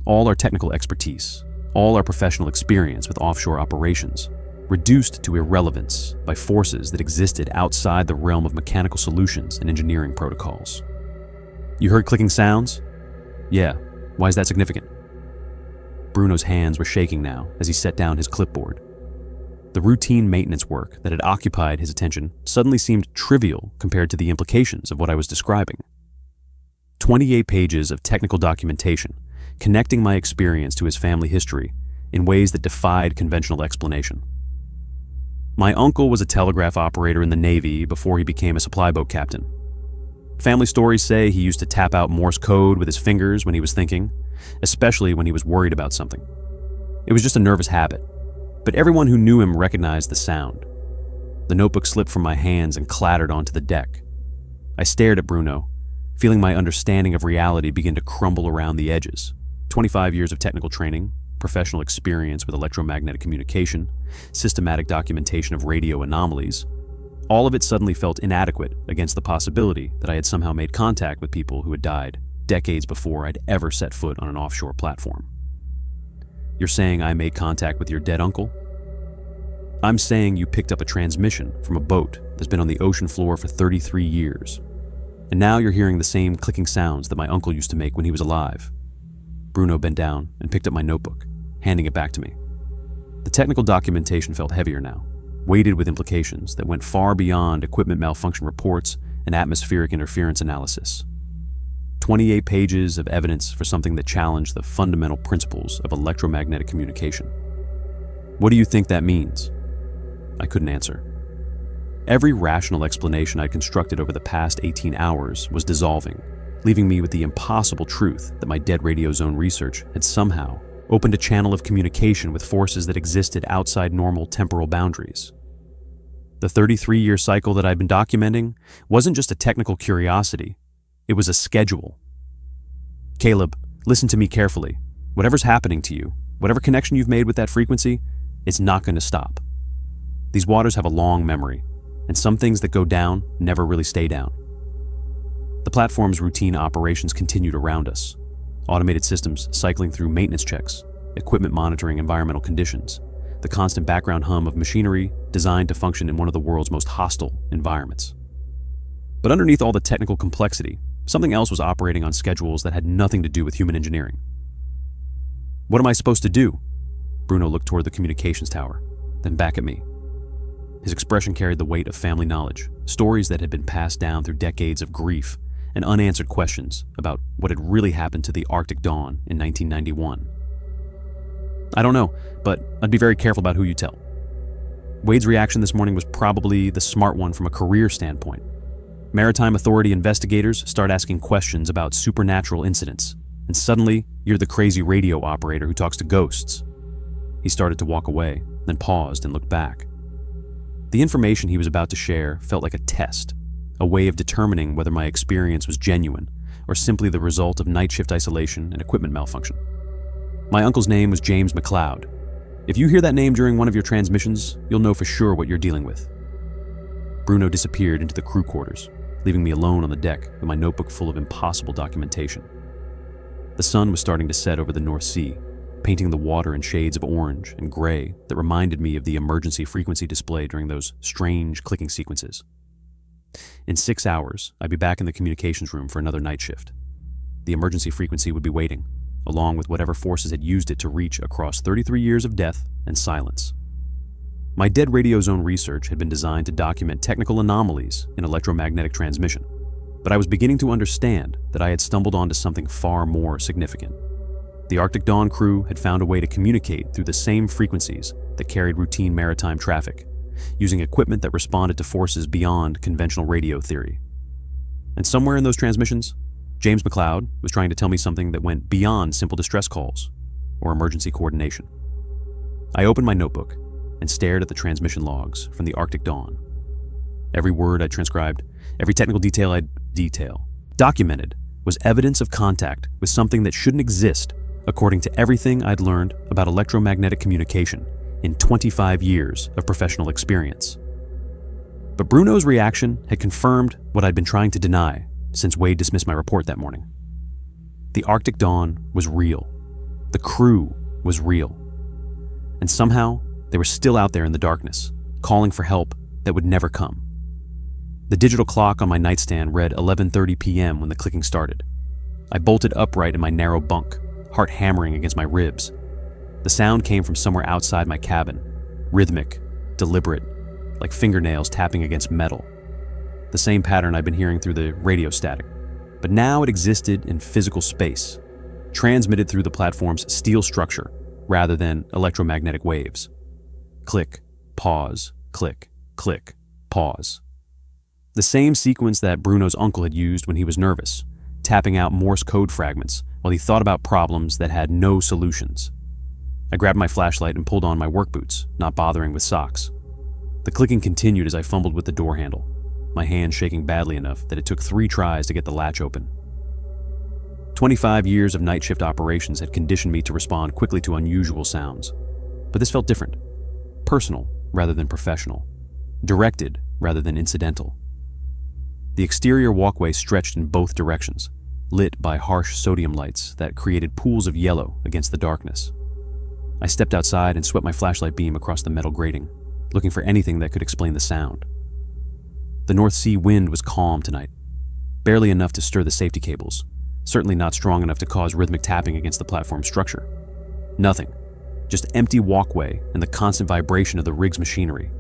All our technical expertise, all our professional experience with offshore operations, reduced to irrelevance by forces that existed outside the realm of mechanical solutions and engineering protocols. You heard clicking sounds? Yeah. Why is that significant? Bruno's hands were shaking now as he set down his clipboard. The routine maintenance work that had occupied his attention suddenly seemed trivial compared to the implications of what I was describing. 28 pages of technical documentation connecting my experience to his family history in ways that defied conventional explanation. My uncle was a telegraph operator in the Navy before he became a supply boat captain. Family stories say he used to tap out Morse code with his fingers when he was thinking, especially when he was worried about something. It was just a nervous habit, but everyone who knew him recognized the sound. The notebook slipped from my hands and clattered onto the deck. I stared at Bruno, feeling my understanding of reality begin to crumble around the edges. 25 years of technical training, professional experience with electromagnetic communication, systematic documentation of radio anomalies. All of it suddenly felt inadequate against the possibility that I had somehow made contact with people who had died decades before I'd ever set foot on an offshore platform. You're saying I made contact with your dead uncle? I'm saying you picked up a transmission from a boat that's been on the ocean floor for 33 years. And now you're hearing the same clicking sounds that my uncle used to make when he was alive. Bruno bent down and picked up my notebook, handing it back to me. The technical documentation felt heavier now, weighted with implications that went far beyond equipment malfunction reports and atmospheric interference analysis. 28 pages of evidence for something that challenged the fundamental principles of electromagnetic communication. What do you think that means? I couldn't answer. Every rational explanation I'd constructed over the past 18 hours was dissolving, leaving me with the impossible truth that my dead radio zone research had somehow opened a channel of communication with forces that existed outside normal temporal boundaries. The 33-year cycle that I'd been documenting wasn't just a technical curiosity, it was a schedule. Caleb, listen to me carefully. Whatever's happening to you, whatever connection you've made with that frequency, it's not going to stop. These waters have a long memory, and some things that go down never really stay down. The platform's routine operations continued around us, automated systems cycling through maintenance checks, equipment monitoring environmental conditions, the constant background hum of machinery designed to function in one of the world's most hostile environments. But underneath all the technical complexity, something else was operating on schedules that had nothing to do with human engineering. What am I supposed to do? Bruno looked toward the communications tower, then back at me. His expression carried the weight of family knowledge, stories that had been passed down through decades of grief, and unanswered questions about what had really happened to the Arctic Dawn in 1991. I don't know, but I'd be very careful about who you tell. Wade's reaction this morning was probably the smart one from a career standpoint. Maritime Authority investigators start asking questions about supernatural incidents, and suddenly you're the crazy radio operator who talks to ghosts. He started to walk away, then paused and looked back. The information he was about to share felt like a test, a way of determining whether my experience was genuine or simply the result of night shift isolation and equipment malfunction. My uncle's name was James McLeod. If you hear that name during one of your transmissions, you'll know for sure what you're dealing with. Bruno disappeared into the crew quarters, leaving me alone on the deck with my notebook full of impossible documentation. The sun was starting to set over the North Sea, painting the water in shades of orange and gray that reminded me of the emergency frequency display during those strange clicking sequences. In 6 hours, I'd be back in the communications room for another night shift. The emergency frequency would be waiting, along with whatever forces had used it to reach across 33 years of death and silence. My dead radio zone research had been designed to document technical anomalies in electromagnetic transmission, but I was beginning to understand that I had stumbled onto something far more significant. The Arctic Dawn crew had found a way to communicate through the same frequencies that carried routine maritime traffic, using equipment that responded to forces beyond conventional radio theory. And somewhere in those transmissions, James McLeod was trying to tell me something that went beyond simple distress calls or emergency coordination. I opened my notebook and stared at the transmission logs from the Arctic Dawn. Every word I transcribed, every technical detail I documented was evidence of contact with something that shouldn't exist according to everything I'd learned about electromagnetic communication in 25 years of professional experience. But Bruno's reaction had confirmed what I'd been trying to deny since Wade dismissed my report that morning. The Arctic Dawn was real. The crew was real. And somehow, they were still out there in the darkness, calling for help that would never come. The digital clock on my nightstand read 11:30 p.m. when the clicking started. I bolted upright in my narrow bunk, heart hammering against my ribs. The sound came from somewhere outside my cabin, rhythmic, deliberate, like fingernails tapping against metal. The same pattern I'd been hearing through the radio static, but now it existed in physical space, transmitted through the platform's steel structure rather than electromagnetic waves. Click, pause, click, click, pause. The same sequence that Bruno's uncle had used when he was nervous, tapping out Morse code fragments while he thought about problems that had no solutions. I grabbed my flashlight and pulled on my work boots, not bothering with socks. The clicking continued as I fumbled with the door handle, my hand shaking badly enough that it took 3 tries to get the latch open. 25 years of night shift operations had conditioned me to respond quickly to unusual sounds. But this felt different. Personal rather than professional. Directed rather than incidental. The exterior walkway stretched in both directions, lit by harsh sodium lights that created pools of yellow against the darkness. I stepped outside and swept my flashlight beam across the metal grating, looking for anything that could explain the sound. The North Sea wind was calm tonight, barely enough to stir the safety cables, certainly not strong enough to cause rhythmic tapping against the platform structure. Nothing, just empty walkway and the constant vibration of the rig's machinery.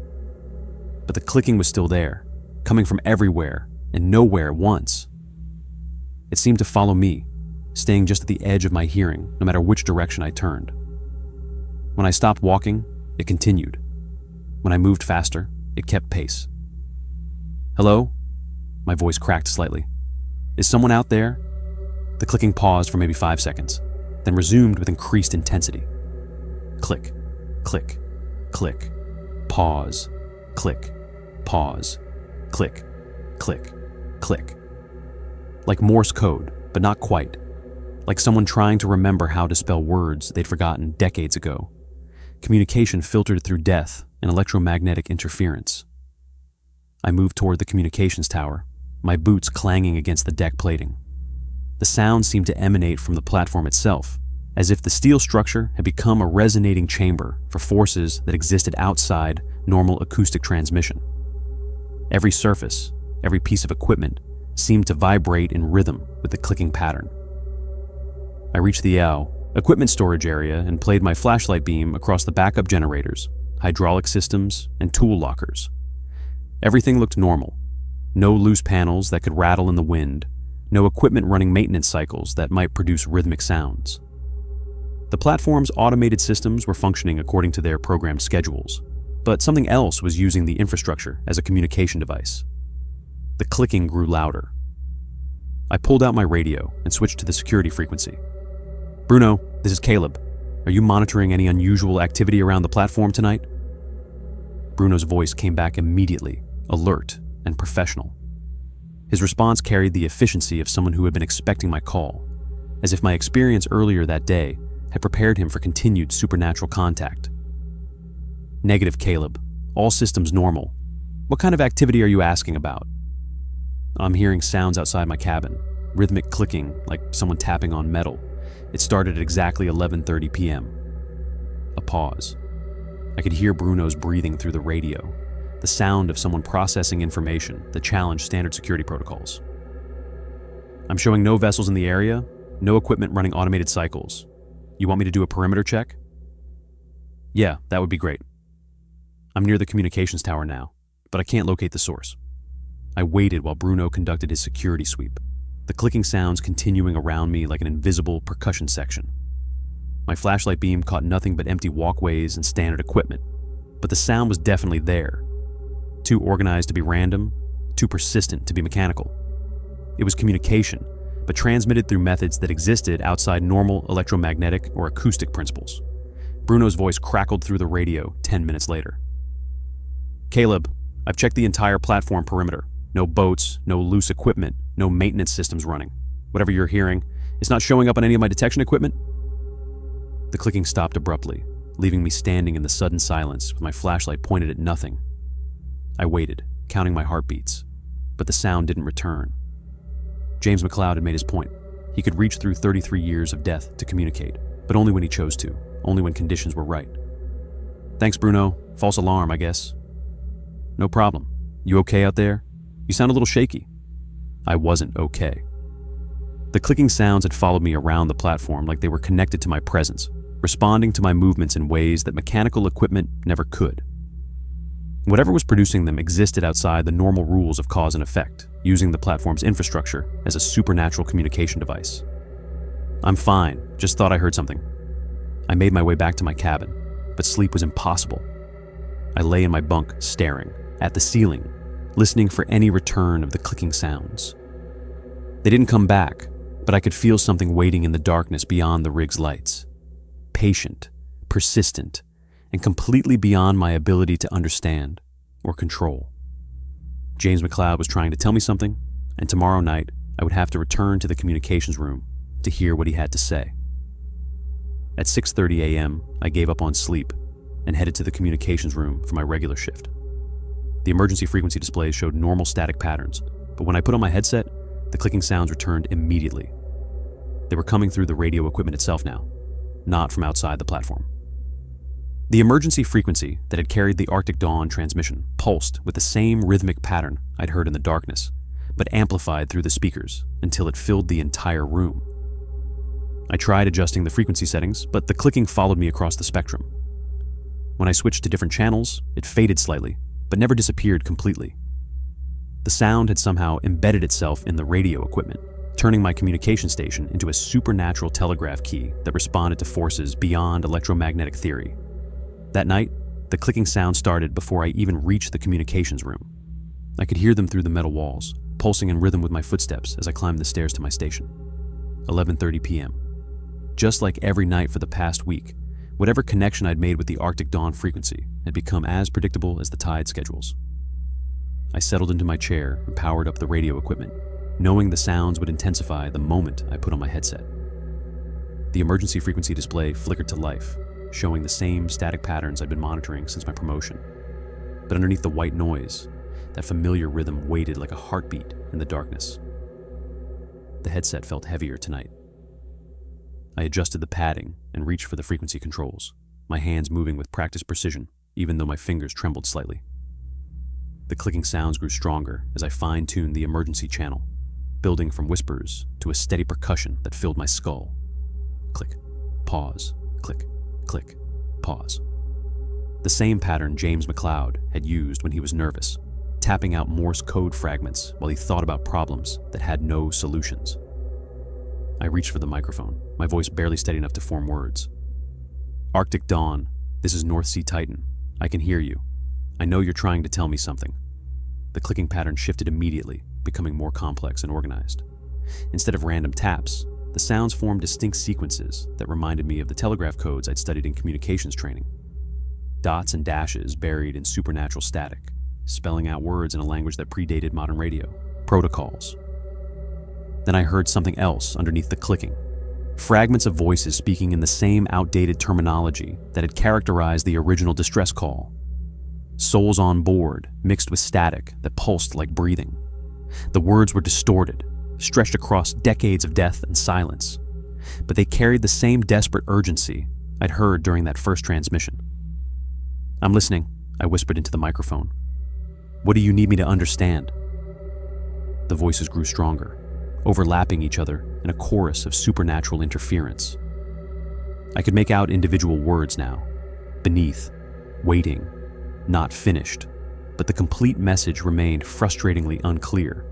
But the clicking was still there, coming from everywhere and nowhere at once. It seemed to follow me, staying just at the edge of my hearing, no matter which direction I turned. When I stopped walking, it continued. When I moved faster, it kept pace. Hello? My voice cracked slightly. Is someone out there? The clicking paused for maybe 5 seconds, then resumed with increased intensity. Click, click, click, pause, click, Pause. Click. Click. Click. Like Morse code, but not quite. Like someone trying to remember how to spell words they'd forgotten decades ago. Communication filtered through death and electromagnetic interference. I moved toward the communications tower, my boots clanging against the deck plating. The sound seemed to emanate from the platform itself, as if the steel structure had become a resonating chamber for forces that existed outside normal acoustic transmission. Every surface, every piece of equipment, seemed to vibrate in rhythm with the clicking pattern. I reached the equipment storage area and played my flashlight beam across the backup generators, hydraulic systems, and tool lockers. Everything looked normal. No loose panels that could rattle in the wind, no equipment running maintenance cycles that might produce rhythmic sounds. The platform's automated systems were functioning according to their programmed schedules, but something else was using the infrastructure as a communication device. The clicking grew louder. I pulled out my radio and switched to the security frequency. "Bruno, this is Caleb. Are you monitoring any unusual activity around the platform tonight?" Bruno's voice came back immediately, alert and professional. His response carried the efficiency of someone who had been expecting my call, as if my experience earlier that day had prepared him for continued supernatural contact. "Negative, Caleb. All systems normal. What kind of activity are you asking about?" "I'm hearing sounds outside my cabin, rhythmic clicking like someone tapping on metal. It started at exactly 11:30 p.m. A pause. I could hear Bruno's breathing through the radio, the sound of someone processing information that challenged standard security protocols. "I'm showing no vessels in the area, no equipment running automated cycles. You want me to do a perimeter check?" "Yeah, that would be great. I'm near the communications tower now, but I can't locate the source." I waited while Bruno conducted his security sweep, the clicking sounds continuing around me like an invisible percussion section. My flashlight beam caught nothing but empty walkways and standard equipment, but the sound was definitely there. Too organized to be random, too persistent to be mechanical. It was communication, but transmitted through methods that existed outside normal electromagnetic or acoustic principles. Bruno's voice crackled through the radio 10 minutes later. "Caleb, I've checked the entire platform perimeter. No boats, no loose equipment, no maintenance systems running. Whatever you're hearing, it's not showing up on any of my detection equipment?" The clicking stopped abruptly, leaving me standing in the sudden silence with my flashlight pointed at nothing. I waited, counting my heartbeats, but the sound didn't return. James McLeod had made his point. He could reach through 33 years of death to communicate, but only when he chose to, only when conditions were right. "Thanks, Bruno. False alarm, I guess." "No problem. You okay out there? You sound a little shaky." I wasn't okay. The clicking sounds had followed me around the platform like they were connected to my presence, responding to my movements in ways that mechanical equipment never could. Whatever was producing them existed outside the normal rules of cause and effect, using the platform's infrastructure as a supernatural communication device. "I'm fine, just thought I heard something." I made my way back to my cabin, but sleep was impossible. I lay in my bunk, staring at the ceiling, listening for any return of the clicking sounds. They didn't come back, but I could feel something waiting in the darkness beyond the rig's lights. Patient, persistent, and completely beyond my ability to understand or control. James McLeod was trying to tell me something, and tomorrow night I would have to return to the communications room to hear what he had to say. At 6:30 a.m., I gave up on sleep and headed to the communications room for my regular shift. The emergency frequency displays showed normal static patterns, but when I put on my headset, the clicking sounds returned immediately. They were coming through the radio equipment itself now, not from outside the platform. The emergency frequency that had carried the Arctic Dawn transmission pulsed with the same rhythmic pattern I'd heard in the darkness, but amplified through the speakers until it filled the entire room. I tried adjusting the frequency settings, but the clicking followed me across the spectrum. When I switched to different channels, it faded slightly, but never disappeared completely. The sound had somehow embedded itself in the radio equipment, turning my communication station into a supernatural telegraph key that responded to forces beyond electromagnetic theory. That night, the clicking sound started before I even reached the communications room. I could hear them through the metal walls, pulsing in rhythm with my footsteps as I climbed the stairs to my station. 11:30 p.m. Just like every night for the past week, whatever connection I'd made with the Arctic Dawn frequency had become as predictable as the tide schedules. I settled into my chair and powered up the radio equipment, knowing the sounds would intensify the moment I put on my headset. The emergency frequency display flickered to life, showing the same static patterns I'd been monitoring since my promotion. But underneath the white noise, that familiar rhythm waited like a heartbeat in the darkness. The headset felt heavier tonight. I adjusted the padding and reached for the frequency controls, my hands moving with practiced precision, even though my fingers trembled slightly. The clicking sounds grew stronger as I fine-tuned the emergency channel, building from whispers to a steady percussion that filled my skull. Click, pause, click, click, pause. The same pattern James McLeod had used when he was nervous, tapping out Morse code fragments while he thought about problems that had no solutions. I reached for the microphone, my voice barely steady enough to form words. Arctic Dawn, this is North Sea Titan. I can hear you. I know you're trying to tell me something. The clicking pattern shifted immediately, becoming more complex and organized. Instead of random taps, the sounds formed distinct sequences that reminded me of the telegraph codes I'd studied in communications training. Dots and dashes buried in supernatural static, spelling out words in a language that predated modern radio. Protocols. Then I heard something else underneath the clicking. Fragments of voices speaking in the same outdated terminology that had characterized the original distress call. Souls on board, mixed with static that pulsed like breathing. The words were distorted, stretched across decades of death and silence, but they carried the same desperate urgency I'd heard during that first transmission. I'm listening, I whispered into the microphone. What do you need me to understand? The voices grew stronger, overlapping each other in a chorus of supernatural interference. I could make out individual words now. Beneath, waiting, not finished, but the complete message remained frustratingly unclear.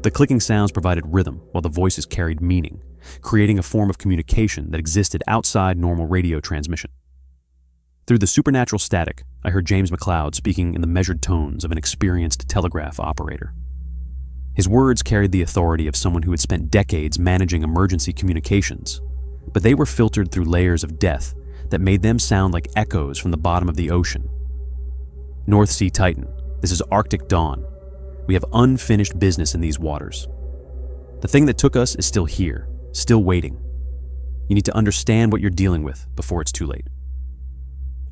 The clicking sounds provided rhythm while the voices carried meaning, creating a form of communication that existed outside normal radio transmission. Through the supernatural static, I heard James McLeod speaking in the measured tones of an experienced telegraph operator. His words carried the authority of someone who had spent decades managing emergency communications, but they were filtered through layers of death that made them sound like echoes from the bottom of the ocean. North Sea Titan, this is Arctic Dawn. We have unfinished business in these waters. The thing that took us is still here, still waiting. You need to understand what you're dealing with before it's too late.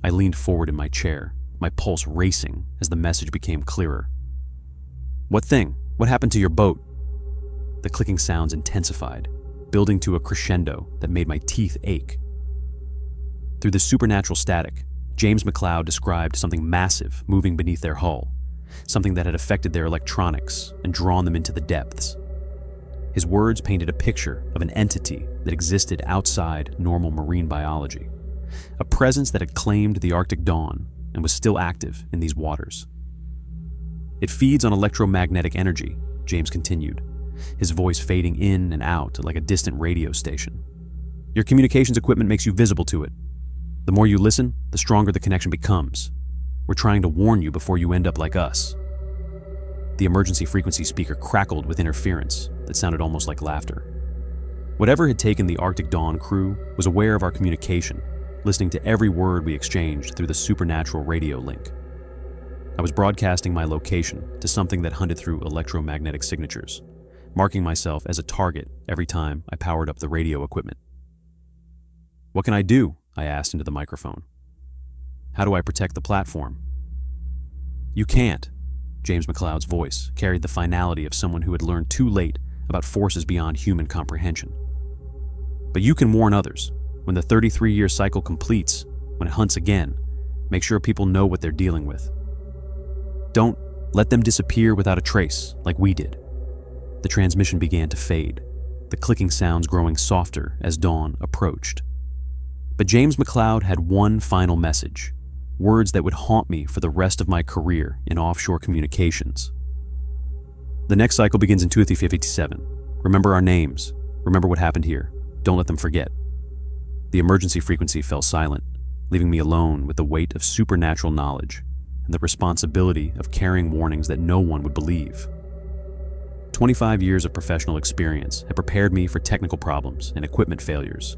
I leaned forward in my chair, my pulse racing as the message became clearer. What thing? What happened to your boat? The clicking sounds intensified, building to a crescendo that made my teeth ache. Through the supernatural static, James McLeod described something massive moving beneath their hull, something that had affected their electronics and drawn them into the depths. His words painted a picture of an entity that existed outside normal marine biology, a presence that had claimed the Arctic Dawn and was still active in these waters. It feeds on electromagnetic energy, James continued, his voice fading in and out like a distant radio station. Your communications equipment makes you visible to it. The more you listen, the stronger the connection becomes. We're trying to warn you before you end up like us. The emergency frequency speaker crackled with interference that sounded almost like laughter. Whatever had taken the Arctic Dawn crew was aware of our communication, listening to every word we exchanged through the supernatural radio link. I was broadcasting my location to something that hunted through electromagnetic signatures, marking myself as a target every time I powered up the radio equipment. What can I do? I asked into the microphone. How do I protect the platform? You can't. James McLeod's voice carried the finality of someone who had learned too late about forces beyond human comprehension. But you can warn others. When the 33-year cycle completes, when it hunts again, make sure people know what they're dealing with. Don't let them disappear without a trace, like we did. The transmission began to fade, the clicking sounds growing softer as dawn approached. But James McLeod had one final message, words that would haunt me for the rest of my career in offshore communications. The next cycle begins in 2357. Remember our names. Remember what happened here. Don't let them forget. The emergency frequency fell silent, leaving me alone with the weight of supernatural knowledge and the responsibility of carrying warnings that no one would believe. 25 years of professional experience had prepared me for technical problems and equipment failures,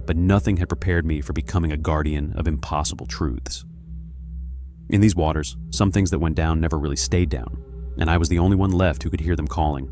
but nothing had prepared me for becoming a guardian of impossible truths. In these waters, some things that went down never really stayed down. and I was the only one left who could hear them calling.